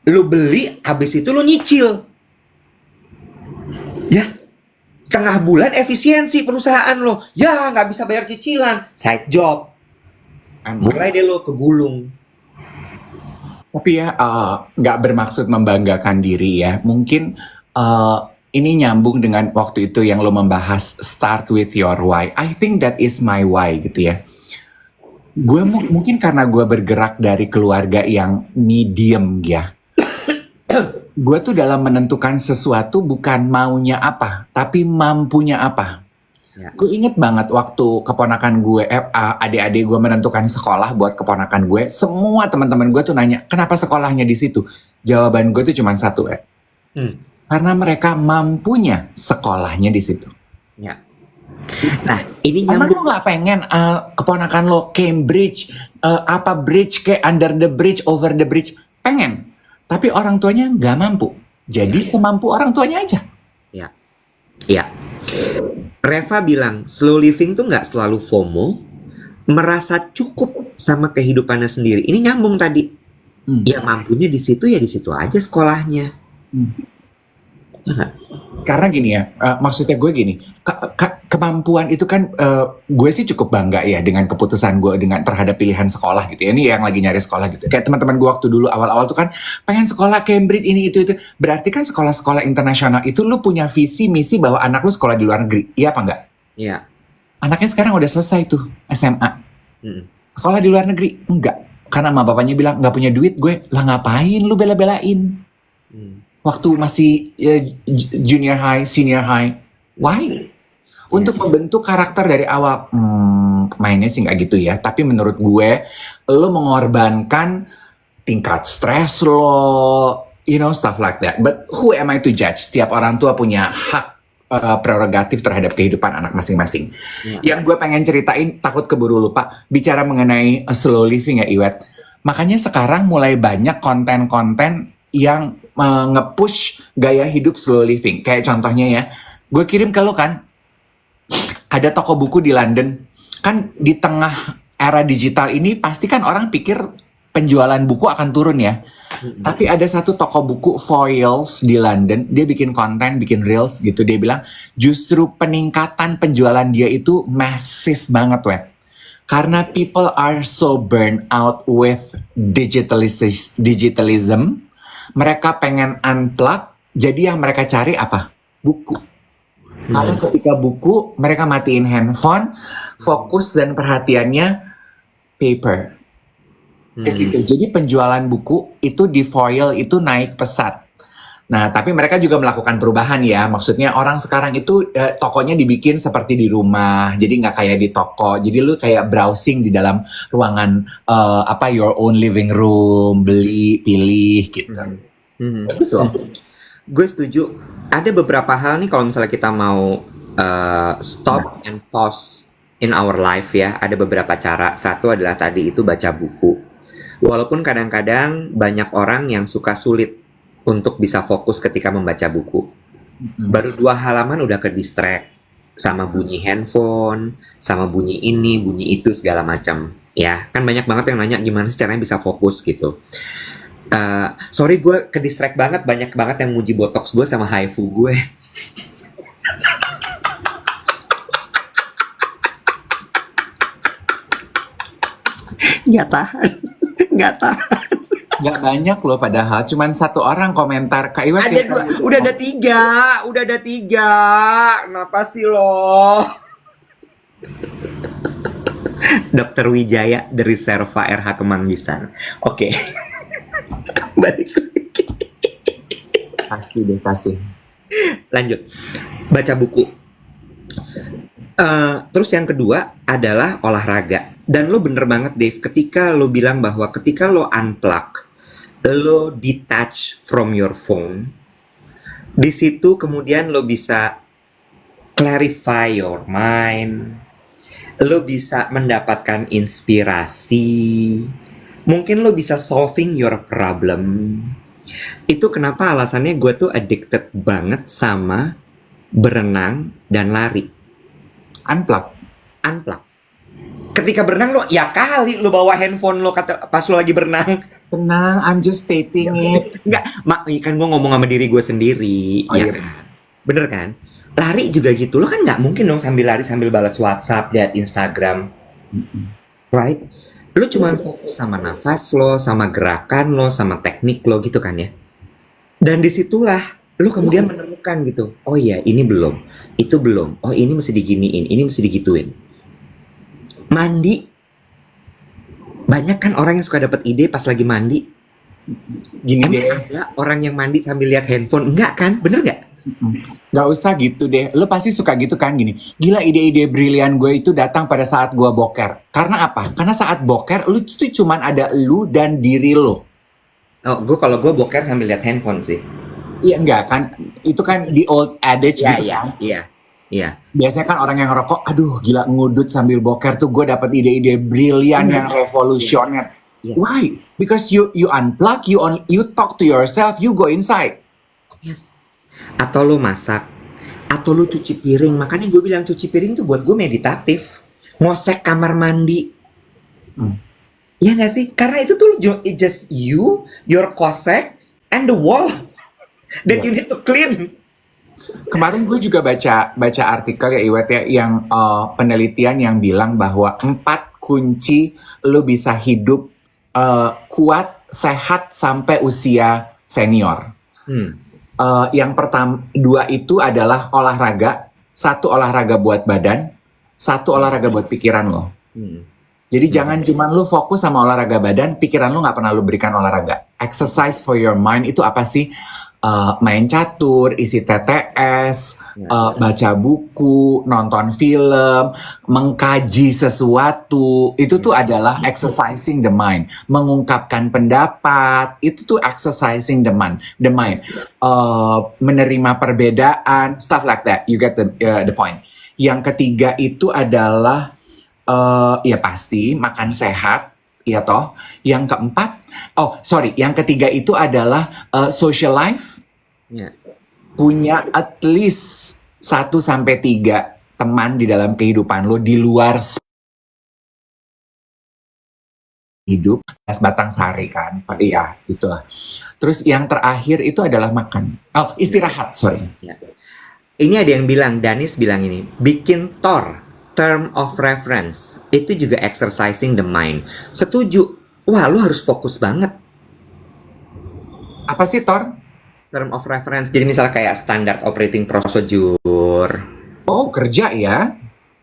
Lo beli, habis itu lo nyicil. Ya, tengah bulan efisiensi perusahaan lo. Ya, nggak bisa bayar cicilan. Side job. Mulai deh lo kegulung. Tapi ya nggak bermaksud membanggakan diri ya. Mungkin ini nyambung dengan waktu itu yang lo membahas start with your why. I think that is my why gitu ya. Gue mungkin karena gue bergerak dari keluarga yang medium ya. Gue tuh dalam menentukan sesuatu bukan maunya apa, tapi mampunya apa. Ya. Gue inget banget waktu keponakan gue, adik-adik gue menentukan sekolah buat keponakan gue. Semua teman-teman gue tuh nanya, kenapa sekolahnya di situ? Jawaban gue tuh cuma satu, karena mereka mampunya sekolahnya di situ. Ya. Nah, ini Emang nyambung. lo nggak pengen keponakan lo Cambridge, apa bridge kayak under the bridge, over the bridge? Pengen. Tapi orang tuanya nggak mampu. Jadi semampu orang tuanya aja. Ya. Reva bilang, slow living tuh nggak selalu FOMO, merasa cukup sama kehidupannya sendiri. Ini nyambung tadi. Ya mampunya di situ ya di situ aja sekolahnya. Ya nggak? Karena gini ya, maksudnya gue gini, kemampuan itu kan gue sih cukup bangga ya dengan keputusan gue dengan terhadap pilihan sekolah gitu ya. Ini yang lagi nyari sekolah gitu. Kayak teman-teman gue waktu dulu awal-awal tuh kan pengen sekolah Cambridge ini itu. Berarti kan sekolah-sekolah internasional itu lu punya visi misi bahwa anak lu sekolah di luar negeri. Iya apa enggak? Iya. Anaknya sekarang udah selesai tuh SMA. Sekolah di luar negeri? Enggak. Karena sama bapaknya bilang nggak punya duit gue. Lah ngapain lu bela-belain? Waktu masih junior high, senior high. Why? Untuk membentuk karakter dari awal. Mainnya sih nggak gitu ya. Tapi menurut gue, lo mengorbankan tingkat stres lo, stuff like that. But who am I to judge? Setiap orang tua punya hak prerogatif terhadap kehidupan anak masing-masing. Yang gue pengen ceritain, takut keburu lupa, bicara mengenai slow living ya Iwet. Makanya sekarang mulai banyak konten-konten yang nge-push gaya hidup slow living. Kayak contohnya ya, gue kirim ke lo kan, ada toko buku di London. Kan di tengah era digital ini pasti kan orang pikir penjualan buku akan turun ya. Tapi ada satu toko buku foils di London, dia bikin konten, bikin reels gitu. Dia bilang justru peningkatan penjualan dia itu masif banget, Wet. Karena people are so burnt out with digitalism. Mereka pengen unplug, jadi yang mereka cari apa? Buku. Kalau ketika buku, mereka matiin handphone, fokus dan perhatiannya paper. Jadi penjualan buku itu di foil itu naik pesat. Nah, tapi mereka juga melakukan perubahan ya. Maksudnya orang sekarang itu tokonya dibikin seperti di rumah, jadi nggak kayak di toko. Jadi lu kayak browsing di dalam ruangan your own living room, beli, pilih gitu. Bagus loh. Gue setuju. Ada beberapa hal nih kalau misalnya kita mau stop and pause in our life ya. Ada beberapa cara. Satu adalah tadi itu baca buku. Walaupun kadang-kadang banyak orang yang suka sulit untuk bisa fokus ketika membaca buku. Baru 2 halaman udah ke distract sama bunyi handphone, sama bunyi ini, bunyi itu segala macam. Ya, kan banyak banget yang nanya gimana sih caranya bisa fokus gitu. Sorry gue ke distract banget, banyak banget yang muji botox gue sama haifu gue. Nggak tahan. Nggak banyak loh padahal, cuman 1 orang komentar. Kak Iwet Ada 2, udah ada 3. Kenapa sih lo? Dr. Wijaya dari Serva RH Kemanggisan. Oke. Balik lagi. Kasih. Lanjut. Baca buku. Terus yang kedua adalah olahraga. Dan lo bener banget, Dave, ketika lo bilang bahwa ketika lo unplug, lo detach from your phone, di situ kemudian lo bisa clarify your mind, lo bisa mendapatkan inspirasi, mungkin lo bisa solving your problem. Itu kenapa alasannya gue tuh addicted banget sama berenang dan lari. Unplug. Unplug. Ketika berenang lo, ya kali lo bawa handphone lo pas lo lagi berenang. Tenang, I'm just stating it. Enggak, kan gue ngomong sama diri gue sendiri. Oh, Ya iya. kan? Bener kan? Lari juga gitu. Lo kan nggak mungkin dong sambil lari sambil balas WhatsApp, lihat Instagram. Right? Lo cuma fokus sama nafas lo, sama gerakan lo, sama teknik lo gitu kan ya. Dan disitulah lo kemudian menemukan gitu. Oh iya, ini belum. Itu belum. Oh ini mesti diginiin, ini mesti digituin. Mandi. Banyak kan orang yang suka dapat ide pas lagi mandi. Gini Emang deh, ada orang yang mandi sambil lihat handphone? Enggak kan? Bener nggak? gak usah gitu deh. Lu pasti suka gitu kan gini. Gila, ide-ide brilian gue itu datang pada saat gue boker. Karena apa? Karena saat boker, lu tuh cuman ada lu dan diri lu. Oh, kalau gue boker sambil lihat handphone sih. Iya enggak kan? Itu kan the old adage gitu kan. Iya. Biasanya kan orang yang ngerokok, aduh gila ngudut sambil boker tuh gue dapet ide-ide brilian yang revolusioner. Yes. Why? Because you unplug, you talk to yourself, you go inside. Yes. Atau lo masak, atau lo cuci piring. Makanya gue bilang cuci piring tuh buat gue meditatif. Ngosek kamar mandi. Iya nggak sih? Karena itu tuh it's just you, your kosek, and the wall that you need to clean. Kemarin gue juga baca artikel ya Iwet ya, yang penelitian yang bilang bahwa 4 kunci lo bisa hidup kuat, sehat sampai usia senior. Yang pertama 2 itu adalah olahraga. 1 olahraga buat badan, 1 olahraga buat pikiran lo. Jadi jangan cuman lu fokus sama olahraga badan, pikiran lu nggak pernah lu berikan olahraga. Exercise for your mind itu apa sih? Main catur, isi TTS, baca buku, nonton film, mengkaji sesuatu. Itu tuh adalah exercising the mind. Mengungkapkan pendapat, itu tuh exercising the mind. Menerima perbedaan, stuff like that. You get the point. Yang ketiga itu adalah ya pasti makan sehat, ya toh. Yang keempat, yang ketiga itu adalah social life. Punya at least 1-3 teman di dalam kehidupan lo di luar hidup, batang sari kan, iya itulah. Terus yang terakhir itu adalah makan, istirahat, sorry. Ini ada yang bilang, Danis bilang ini, bikin term of reference, itu juga exercising the mind. Setuju. Wah, lu harus fokus banget. Apa sih Tor? Term of reference, jadi misalnya kayak standard operating procedure. Oh, kerja ya?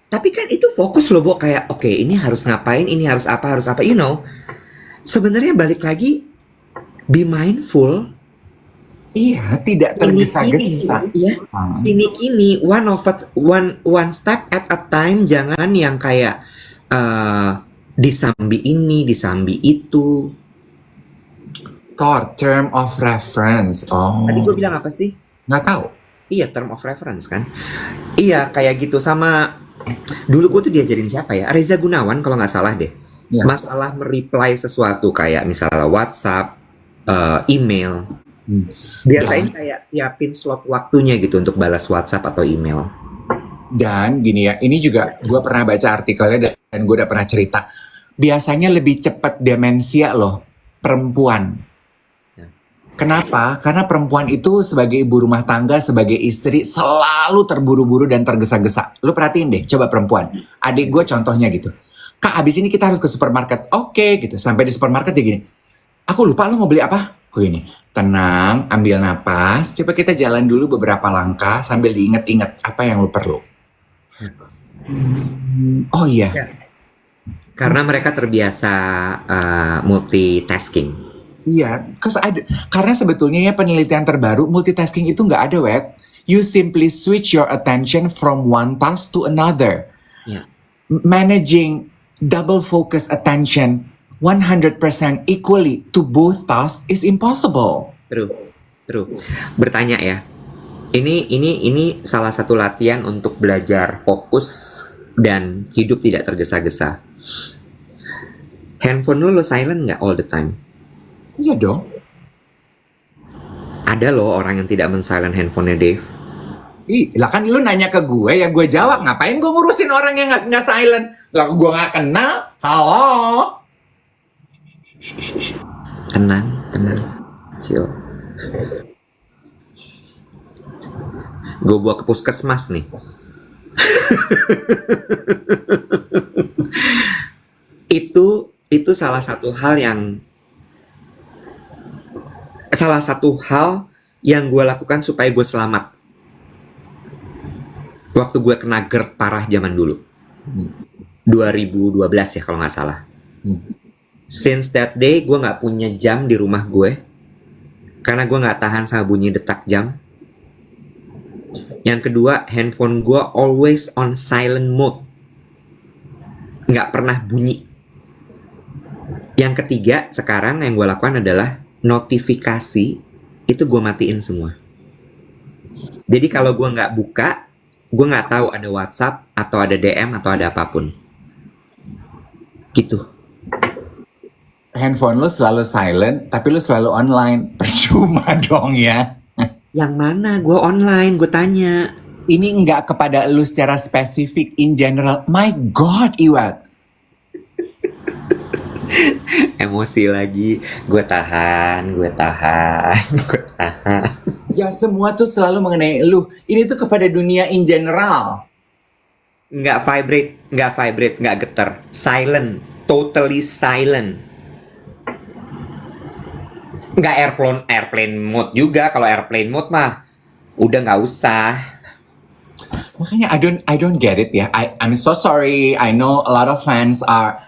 Tapi kan itu fokus loh, Bo. Kayak, oke, ini harus ngapain, ini harus apa, you know. Sebenarnya balik lagi, be mindful. Iya, tidak tergesa-gesa. Iya, sini kini, one step at a time. Jangan yang kayak disambi ini, disambi itu. Term of reference. Oh. Tadi gue bilang apa sih? Nggak tahu. Iya, term of reference kan. Iya, kayak gitu. Sama dulu gue tuh diajarin siapa ya? Reza Gunawan kalau nggak salah deh. Ya. Masalah mereply sesuatu kayak misalnya WhatsApp, email. Biasanya kayak siapin slot waktunya gitu untuk balas WhatsApp atau email. Dan gini ya, ini juga gue pernah baca artikelnya dan gue udah pernah cerita. Biasanya lebih cepat demensia loh, perempuan. Kenapa? Karena perempuan itu sebagai ibu rumah tangga, sebagai istri selalu terburu-buru dan tergesa-gesa. Lu perhatiin deh, coba perempuan. Adik gue contohnya gitu. Kak, abis ini kita harus ke supermarket. Oke, gitu. Sampai di supermarket dia gini. Aku lupa lu mau beli apa? Gue gini. Tenang, ambil napas. Coba kita jalan dulu beberapa langkah sambil diinget-inget apa yang lu perlu. Oh iya. Karena mereka terbiasa multitasking. Iya, karena sebetulnya ya penelitian terbaru multitasking itu nggak ada, Web. You simply switch your attention from one task to another. Yeah. Managing double focus attention 100% equally to both tasks is impossible. True. Bertanya ya. Ini salah satu latihan untuk belajar fokus dan hidup tidak tergesa-gesa. Handphone lo silent nggak all the time? Iya dong. Ada loh orang yang tidak men-silent handphonenya Dave. Ih, lah kan lu nanya ke gue ya gue jawab. Ngapain gue ngurusin orang yang nggak silent? Lah gue nggak kenal. Halo. Tenang. Chill. Gue bawa ke puskesmas nih. Itu salah satu hal yang gue lakukan supaya gue selamat. Waktu gue kena GERD parah zaman dulu. 2012 ya kalau nggak salah. Since that day gue nggak punya jam di rumah gue. Karena gue nggak tahan sama bunyi detak jam. Yang kedua, handphone gue always on silent mode. Nggak pernah bunyi. Yang ketiga, sekarang yang gue lakukan adalah notifikasi itu gue matiin semua. Jadi kalau gue nggak buka, gue nggak tahu ada WhatsApp atau ada DM atau ada apapun. Gitu. Handphone lu selalu silent, tapi lu selalu online. Percuma dong ya. Yang mana? Gue online, gue tanya. Ini enggak kepada lu secara spesifik, in general. My God, Iwat. Emosi lagi. Gue tahan. Ya semua tuh selalu mengenai lu. Ini tuh kepada dunia in general. Nggak vibrate, nggak getar. Silent, totally silent. Nggak airplane mode juga. Kalau airplane mode mah udah nggak usah. Makanya I don't get it ya. I'm so sorry. I know a lot of fans are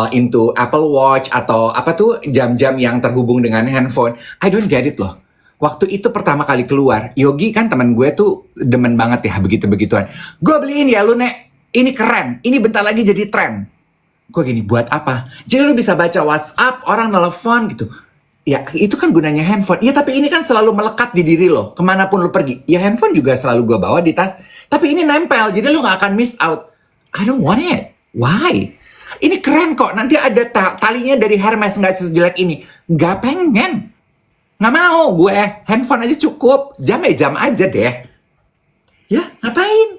into Apple Watch atau apa tuh jam-jam yang terhubung dengan handphone. I don't get it loh. Waktu itu pertama kali keluar, Yogi kan teman gue tuh demen banget ya begitu-begituan. Gue beliin ya lu Nek. Ini keren. Ini bentar lagi jadi tren. Gue gini, buat apa? Jadi lu bisa baca WhatsApp, orang nelfon gitu. Ya itu kan gunanya handphone. Ya tapi ini kan selalu melekat di diri lo. Kemanapun lo pergi. Ya handphone juga selalu gue bawa di tas. Tapi ini nempel. Jadi lo gak akan miss out. I don't want it. Why? Ini keren kok. Nanti ada talinya dari Hermes. Gak sejelek ini. Gak pengen. Gak mau gue. Handphone aja cukup. Jam aja deh. Ya ngapain?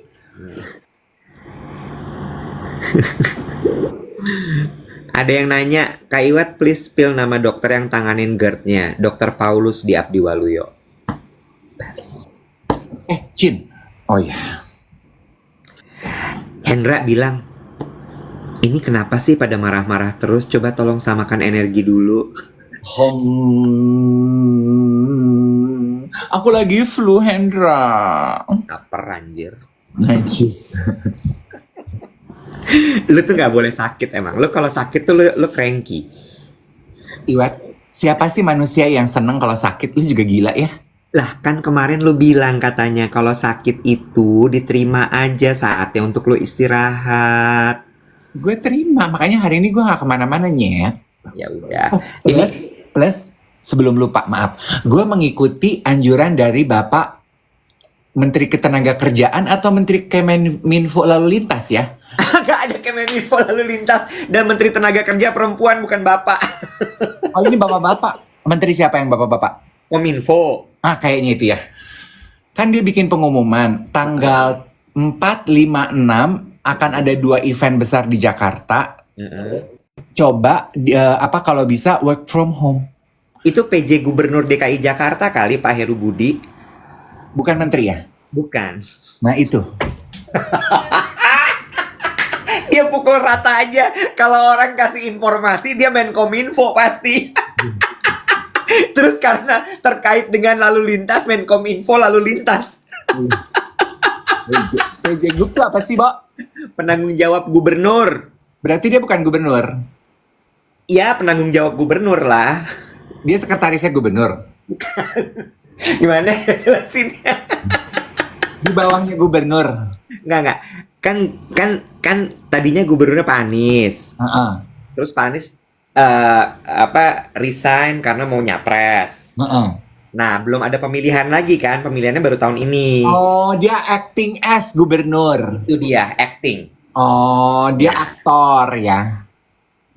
Ada yang nanya, Kak Iwat please spill nama dokter yang tanganin GERD-nya. Dr. Paulus di Abdi Waluyo. Jin. Oh iya. Hendra bilang, ini kenapa sih pada marah-marah terus? Coba tolong samakan energi dulu. Aku lagi flu, Hendra. Lapar anjir. Najis. Lu tuh gak boleh sakit emang. Lu kalau sakit tuh lu cranky. Iwat, siapa sih manusia yang seneng kalau sakit? Lu juga gila ya? Lah kan kemarin lu bilang katanya kalau sakit itu diterima aja saatnya untuk lu istirahat. Gue terima, makanya hari ini gue gak kemana-mana nyet. Ya udah. Plus, sebelum lupa, maaf. Gue mengikuti anjuran dari Bapak Menteri Ketenagakerjaan atau Menteri Kemenminfo Lalu Lintas ya? Gak ada Kemenminfo Lalu Lintas dan Menteri Tenaga Kerja perempuan bukan bapak. Oh ini bapak-bapak. Menteri siapa yang bapak-bapak? Kominfo. Ah kayaknya itu ya. Kan dia bikin pengumuman tanggal 4, 5, 6 akan ada 2 event besar di Jakarta. Coba kalau bisa work from home. Itu PJ Gubernur DKI Jakarta kali Pak Heru Budi. Bukan menteri ya? Bukan. Nah itu. Dia pukul rata aja. Kalau orang kasih informasi dia Menkominfo pasti. Terus karena terkait dengan lalu lintas, Menkominfo lalu lintas. PJ Gub itu apa sih, Bo? Penanggung jawab gubernur. Berarti dia bukan gubernur. Iya, penanggung jawab gubernur lah. Dia sekretarisnya gubernur. Gimana ya jelasinnya? Di bawahnya gubernur. Enggak. kan tadinya gubernurnya Pak Anies. Heeh. Terus Pak Anies resign karena mau nyapres. Heeh. Nah, belum ada pemilihan lagi kan? Pemilihannya baru tahun ini. Oh, dia acting as gubernur. Itu dia acting. Oh, dia Ya. aktor ya. Ya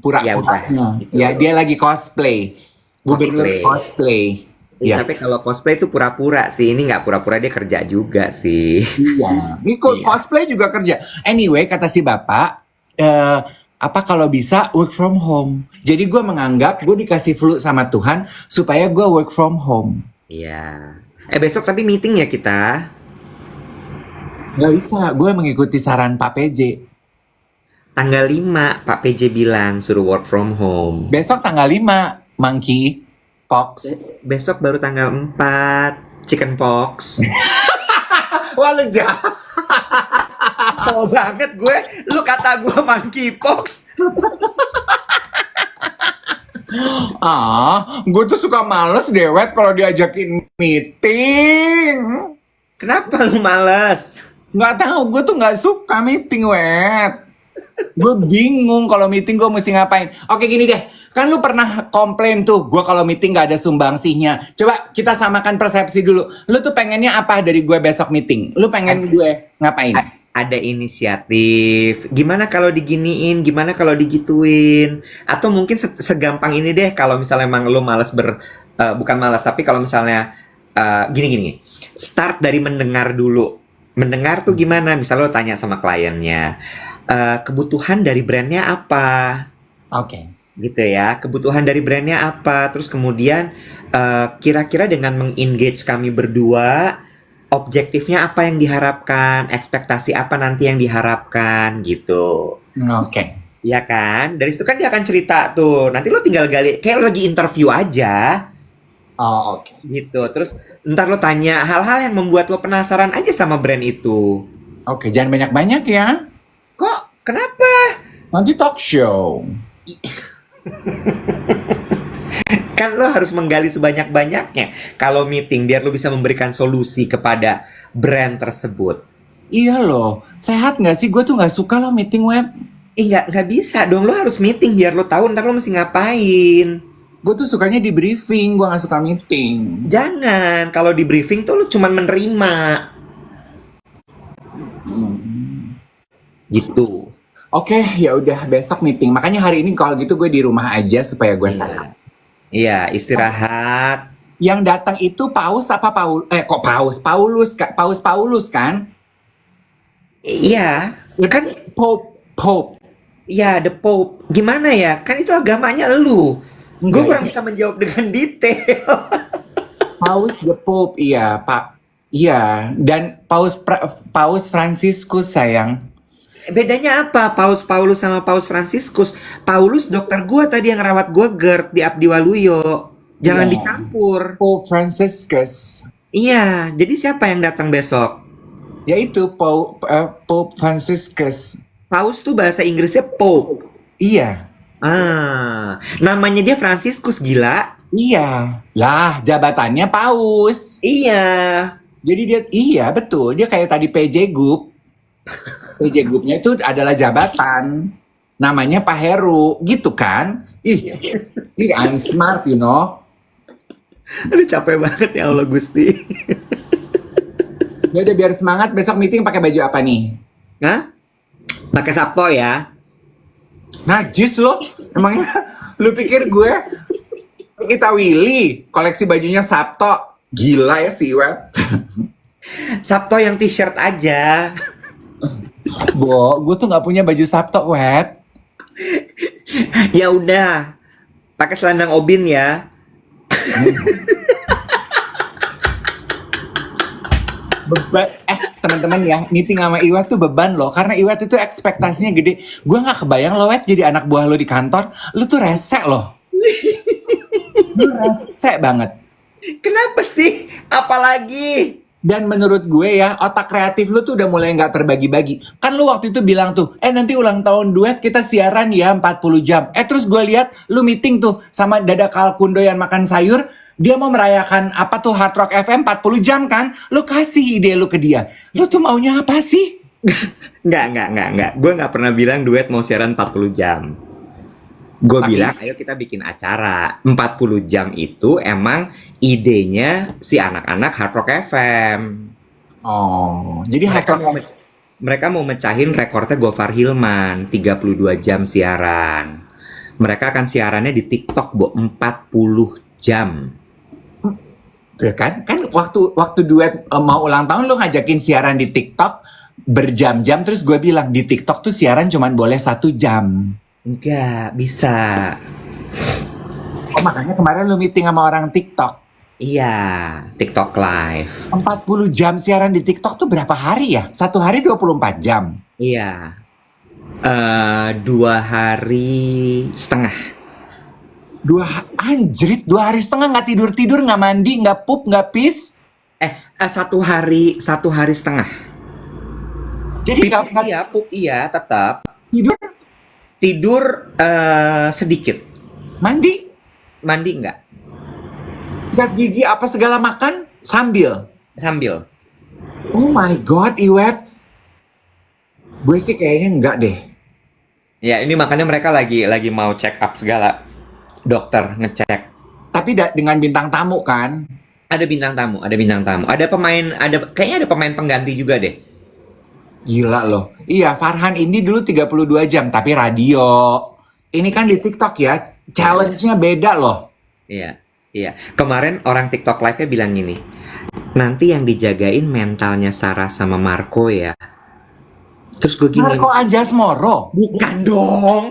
Pura-puranya. udah, gitu. Ya, dia lagi cosplay. Gubernur cosplay. Iya, Ya. tapi kalau cosplay itu pura-pura sih. Ini nggak pura-pura, dia kerja juga sih. Iya. Ikut Iya. cosplay juga kerja. Anyway, kata si bapak, apa kalau bisa work from home. Jadi gue menganggap gue dikasih flu sama Tuhan supaya gue work from home. Iya. Besok tapi meeting ya kita. Gak bisa, gue mengikuti saran Pak PJ. Tanggal 5, Pak PJ bilang suruh work from home. Besok tanggal 5, Monkey Pox. Besok baru tanggal 4, chicken pox. Wah, lu jahat. So banget gue, lu kata gue monkeypox. Gue tuh suka males dewet kalau diajakin meeting. Kenapa lu males? Nggak tahu, gue tuh nggak suka meeting, wet. Gue bingung kalau meeting gue mesti ngapain. Oke, gini deh, kan lu pernah komplain tuh, gue kalau meeting nggak ada sumbangsihnya. Coba kita samakan persepsi dulu. Lu tuh pengennya apa dari gue besok meeting? Lu pengen gue ngapain? Ada inisiatif. Gimana kalau diginiin? Gimana kalau digituin? Atau mungkin segampang ini deh, kalau misalnya emang lu males bukan malas, tapi kalau misalnya gini. Start dari mendengar dulu. Mendengar tuh gimana? Misalnya lo tanya sama kliennya, kebutuhan dari brandnya apa? Oke. Gitu ya, kebutuhan dari brandnya apa? Terus kemudian kira-kira dengan mengengage kami berdua, objektifnya apa yang diharapkan? Ekspektasi apa nanti yang diharapkan? Gitu. Oke. Ya kan? Dari situ kan dia akan cerita tuh. Nanti lo tinggal gali, kayak lo lagi interview aja. Oh, oke. Gitu. Terus ntar lo tanya hal-hal yang membuat lo penasaran aja sama brand itu. Oke, jangan banyak-banyak ya. Kok? Kenapa? Nanti talk show. Kan lo harus menggali sebanyak-banyaknya kalau meeting, biar lo bisa memberikan solusi kepada brand tersebut. Iya loh, sehat nggak sih? Gue tuh nggak suka loh meeting web. Nggak bisa dong. Lo harus meeting biar lo tahu ntar lo mesti ngapain. Gue tuh sukanya di briefing, gue nggak suka meeting. Jangan. Kalau di briefing tuh lo cuman menerima. Gitu. Oke, ya udah besok meeting. Makanya hari ini kalau gitu gue di rumah aja supaya gue sehat. Iya, istirahat. Yang datang itu Paus apa Paul? Kok Paus? Paulus kan? Iya, kan Pope. ya the Pope. Gimana ya? Kan itu agamanya lu. Gue Enggak, kurang bisa menjawab dengan detail. Paus the Pope, iya Pak. Iya, dan Paus Franciscus sayang. Bedanya apa Paus Paulus sama Paus Franciscus? Paulus dokter gua tadi yang rawat gua GERD di Abdi Waluyo. Jangan Ya. dicampur. Pope Franciscus. Iya, jadi siapa yang datang besok? Yaitu Pope Franciscus. Paus tuh bahasa Inggrisnya Pope. Iya. Namanya dia Franciscus, gila. Iya. Lah, jabatannya Paus. Iya. Jadi iya betul. Dia kayak tadi PJ Group. PJ Group-nya itu adalah jabatan. Namanya Pak Heru, gitu kan? Ih, I'm smart, you know. Aduh, capek banget ya Allah Gusti. Ya udah biar semangat, besok meeting pakai baju apa nih? Hah? Pakai Sabto ya. Najis lo. Emangnya lu pikir gue kita Willy koleksi bajunya Sabto? Gila ya si Wet. Sabto yang t-shirt aja. Bo, gue tuh nggak punya baju Sabto, Wet. Ya udah. Pakai selendang Obin ya. Beban, teman-teman ya, meeting sama Iwet tuh beban loh, karena Iwet itu ekspektasinya gede. Gue nggak kebayang lo, Wet, jadi anak buah lo di kantor, lu tuh rese loh. Lu rese banget. Kenapa sih? Apalagi? Dan menurut gue ya, otak kreatif lu tuh udah mulai nggak terbagi-bagi. Kan lu waktu itu bilang tuh, nanti ulang tahun duet kita siaran ya 40 jam. Terus gue lihat lu meeting tuh sama Dada Kalkundo yang makan sayur, dia mau merayakan apa tuh Hard Rock FM 40 jam kan? Lu kasih ide lu ke dia. Lu tuh maunya apa sih? Enggak. Gue nggak pernah bilang duet mau siaran 40 jam. Gue Tapi, bilang, ayo kita bikin acara. 40 jam itu emang idenya si anak-anak Hard Rock FM. oh, jadi Mereka hacker. mau mereka mau mecahin rekornya Gofar Hilman, 32 jam siaran. Mereka akan siarannya di TikTok, 40 jam. Tuh kan waktu waktu duet mau ulang tahun lo ngajakin siaran di TikTok berjam-jam, terus gue bilang di TikTok tuh siaran cuman boleh 1 jam. Enggak, bisa. Oh, makanya kemarin lo meeting sama orang TikTok. Iya, TikTok Live. 40 jam siaran di TikTok tuh berapa hari ya? Satu hari 24 jam. Iya. 2 hari setengah. Anjrit, 2 hari setengah nggak tidur-tidur, nggak mandi, nggak pup, nggak pis. 1 hari setengah. Jadi nggak Iya, pup iya, tetap. tidur, Tidur sedikit. mandi, Mandi enggak? sikat gigi apa segala makan sambil. Sambil. Oh my god, Iwet. Gue sih kayaknya enggak deh. Ya, ini makanya mereka lagi mau check up segala. Dokter ngecek. Tapi dengan bintang tamu kan. Ada bintang tamu, ada bintang tamu. Ada pemain, kayaknya ada pemain pengganti juga deh. Gila loh. Iya, Farhan ini dulu 32 jam, tapi radio. Ini kan di TikTok ya, challenge-nya beda loh. Iya, iya. Kemarin orang TikTok Live-nya bilang gini, nanti yang dijagain mentalnya Sarah sama Marco ya. Terus gue gini, Marco Anjasmoro. bukan dong.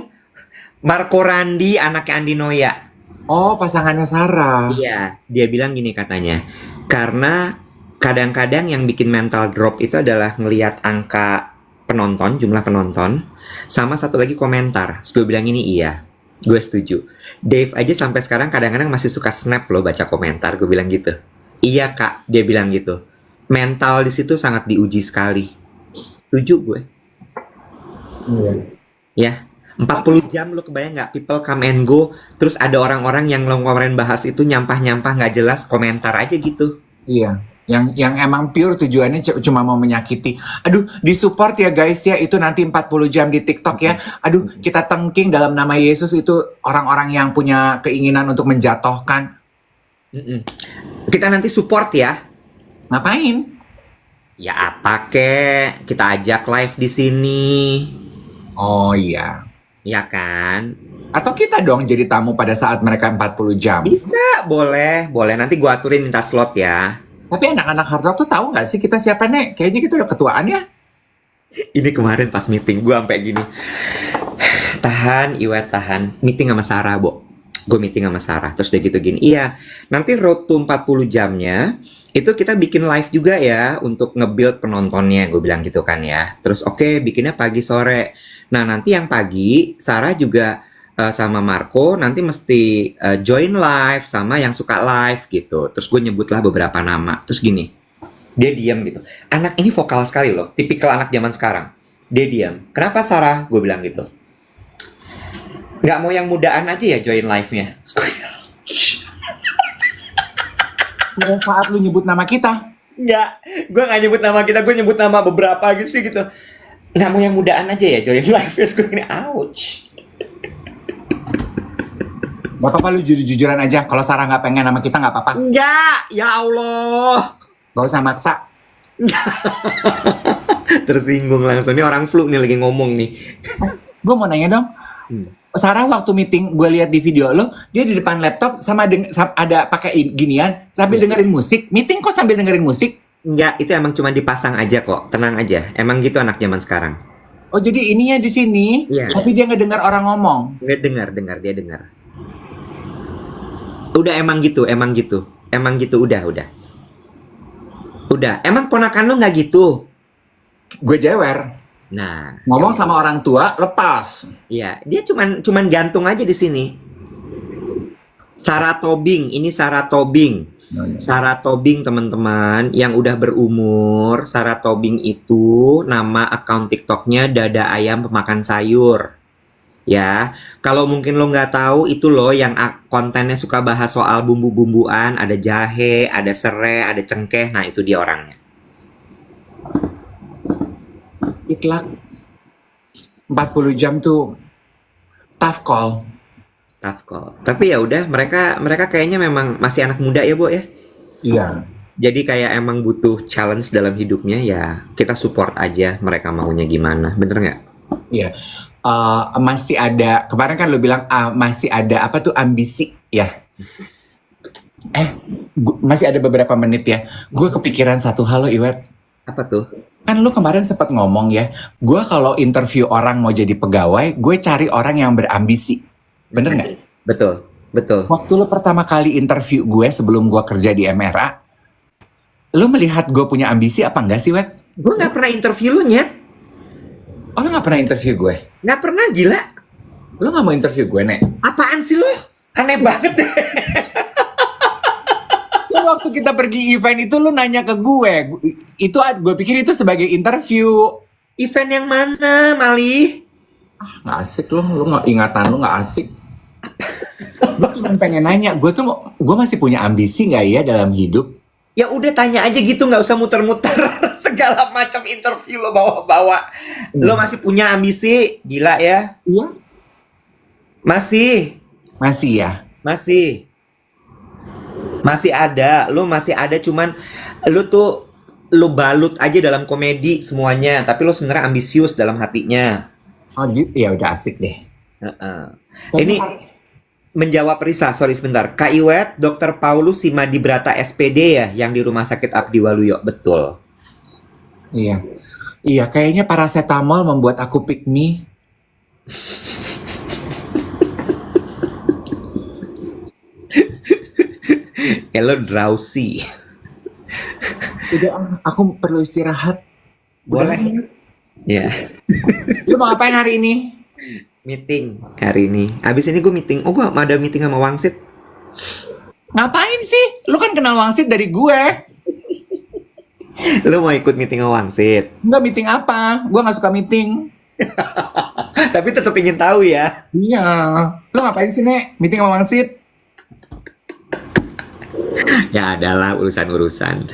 Marco Randi, anaknya Andi Noya. Oh, pasangannya Sarah. Iya, dia bilang gini katanya, karena kadang-kadang yang bikin mental drop itu adalah ngelihat angka penonton, jumlah penonton, sama satu lagi komentar. Terus gue bilang ini iya, gue setuju. Dave aja sampai sekarang kadang-kadang masih suka snap loh baca komentar, gue bilang gitu. Iya kak, dia bilang gitu. Mental di situ sangat diuji sekali. Setuju gue. Iya. Ya, 40 jam lo kebayang nggak? People come and go, terus ada orang-orang yang lo kemarin bahas itu nyampah-nyampah nggak jelas, komentar aja gitu. Iya. Yang emang pure tujuannya cuma mau menyakiti. Aduh, disupport ya guys ya, itu nanti 40 jam di TikTok ya. Aduh, kita tengking dalam nama Yesus itu orang-orang yang punya keinginan untuk menjatuhkan. Mm-mm. Kita nanti support ya. Ngapain? Ya apa kek, kita ajak live di sini. Oh iya. Ya kan? Atau kita dong jadi tamu pada saat mereka 40 jam. Bisa, boleh. Nanti gua aturin minta slot ya. Tapi anak-anak hard rock tuh tahu nggak sih kita siapa nih? Kayaknya kita udah ketuaan ya. Ini kemarin pas meeting gua sampai gini. Tahan, Iwet tahan. Meeting sama Sarah, Bo. Gue meeting sama Sarah, terus dia gitu gini. Iya, nanti road to 40 jamnya, itu kita bikin live juga ya, untuk nge-build penontonnya, gue bilang gitu kan ya. Terus oke, bikinnya pagi sore. Nah, nanti yang pagi, Sarah juga sama Marco, nanti mesti join live, sama yang suka live gitu. Terus gue nyebutlah beberapa nama. Terus gini, dia diam gitu. Anak ini vokal sekali loh, tipikal anak zaman sekarang. Dia diam. Kenapa Sarah? Gue bilang gitu. Nggak mau yang mudaan aja ya join live-nya. Pada saat lu nyebut nama kita. Nggak, gue nggak nyebut nama kita, gue nyebut nama beberapa gitu sih gitu. Nggak mau yang mudaan aja ya join live-nya. Gue gini, ouch. Gak apa-apa lu jujur-jujuran aja. Kalau Sarah nggak pengen nama kita nggak apa-apa. Nggak, ya Allah. Gak usah maksa. Tersinggung langsung. Ini orang flu nih lagi ngomong nih. Gue mau nanya dong. Sarah waktu meeting gue lihat di video lo, dia di depan laptop sama ada pakai ginian sambil dengerin musik. Meeting kok sambil dengerin musik? Nggak, itu emang cuma dipasang aja kok. Tenang aja. Emang gitu anak zaman sekarang. Oh jadi ininya di sini, Iya. tapi dia nggak dengar orang ngomong. Dia dengar, dia dengar. Udah emang gitu. Emang gitu, udah. Udah, emang ponakan lo nggak gitu? Gue jewer. Nah, Ngomong sama orang tua, lepas. iya, dia cuman gantung aja di sini. Sarah Tobing, ini Sarah Tobing. Sarah Tobing teman-teman yang udah berumur. Sarah Tobing itu nama akun TikToknya Dada Ayam Pemakan Sayur. Ya, kalau mungkin lo nggak tahu itu loh yang kontennya suka bahas soal bumbu-bumbuan, ada jahe, ada serai, ada cengkeh. Nah itu dia orangnya. Itlak 40 jam tuh tough call. Tough call. Tapi ya udah, mereka mereka kayaknya memang masih anak muda ya, Bu ya. Iya. Jadi kayak emang butuh challenge dalam hidupnya ya. Kita support aja mereka maunya gimana. Bener nggak? Iya. Masih ada, kemarin kan lo bilang masih ada apa tuh ambisi ya. Masih ada beberapa menit ya. Gue kepikiran satu hal lo Iwet. Apa tuh? Kan lu kemarin sempat ngomong ya, gue kalau interview orang mau jadi pegawai, gue cari orang yang berambisi. Bener nggak? Betul, betul. Waktu lu pertama kali interview gue sebelum gue kerja di MRA, lu melihat gue punya ambisi apa enggak sih, Wet? Gue nggak pernah interview lu, Nyet. Oh, lu nggak pernah interview gue? Nggak pernah, gila. Lu nggak mau interview gue, Nek? Apaan sih lu? Aneh banget deh. Lu waktu kita pergi event itu lu nanya ke gue. Gue pikir itu sebagai interview. Event yang mana, Mali? Nggak asik lu nggak, ingatan lu nggak asik. Gue cuma pengen nanya, gue masih punya ambisi nggak ya dalam hidup? Ya udah tanya aja gitu, nggak usah muter-muter segala macam interview lo bawa-bawa. Lo masih punya ambisi, gila ya? Iya. Masih, Masih ya. masih, masih ada. Lo masih ada, cuman lo tuh lo balut aja dalam komedi semuanya. Tapi lo sebenarnya ambisius dalam hatinya. Oh gitu, ya udah asik deh. Heeh. Ini menjawab Risa, sorry sebentar. Kak Iwet, Dr. Paulus Simadibrata SPD ya, yang di Rumah Sakit Abdi Waluyo, betul. Iya. Iya, kayaknya paracetamol membuat aku pick me. Lo drowsy. Udah, aku perlu istirahat. Boleh. Ya, Lu mau ngapain hari ini? meeting hari ini. Abis ini gue meeting. Oh, gue ada meeting sama Wangsit. Ngapain sih? Lu kan kenal Wangsit dari gue. Lo mau ikut meeting sama Wangsit? Enggak, meeting apa? Gue nggak suka meeting. Tapi tetap ingin tahu ya. Iya. Lu ngapain sih, Nek? Meeting sama Wangsit? Ya adalah urusan-urusan.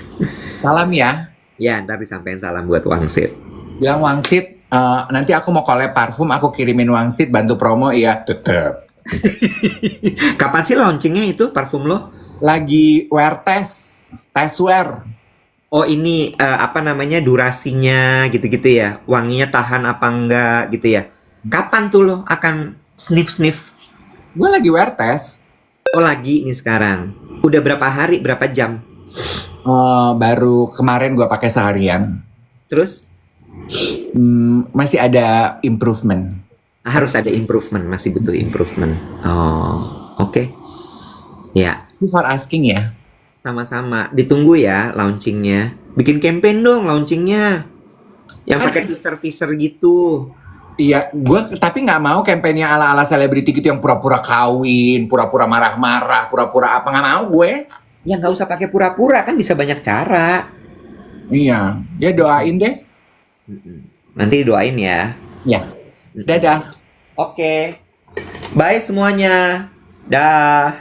Salam ya. Ya, ntar disampaikan salam buat Wangsit. Bilang Wangsit, nanti aku mau collab parfum, aku kirimin Wangsit, bantu promo, iya. Tetep. Kapan sih launchingnya itu parfum lo? Lagi wear test wear. Oh ini apa namanya durasinya gitu-gitu ya? Wanginya tahan apa enggak gitu ya? Kapan tuh lo akan sniff-sniff? Gue lagi wear test. Oh lagi nih sekarang. Udah berapa hari, berapa jam? Baru kemarin gue pakai seharian. Terus Masih ada improvement. harus ada improvement, masih butuh improvement. Oh, oke. Ya, Thank you for asking ya. sama-sama. Ditunggu ya launchingnya. Bikin campaign dong launchingnya. Yang Kan- pakai teaser-teaser gitu. Iya, gue tapi nggak mau kampanye ala-ala selebriti gitu yang pura-pura kawin, pura-pura marah-marah, pura-pura apa, nggak mau gue. Ya nggak usah pakai pura-pura, kan bisa banyak cara. Iya, ya doain deh. Nanti doain ya. Ya, dadah. Oke. Bye semuanya. Dah.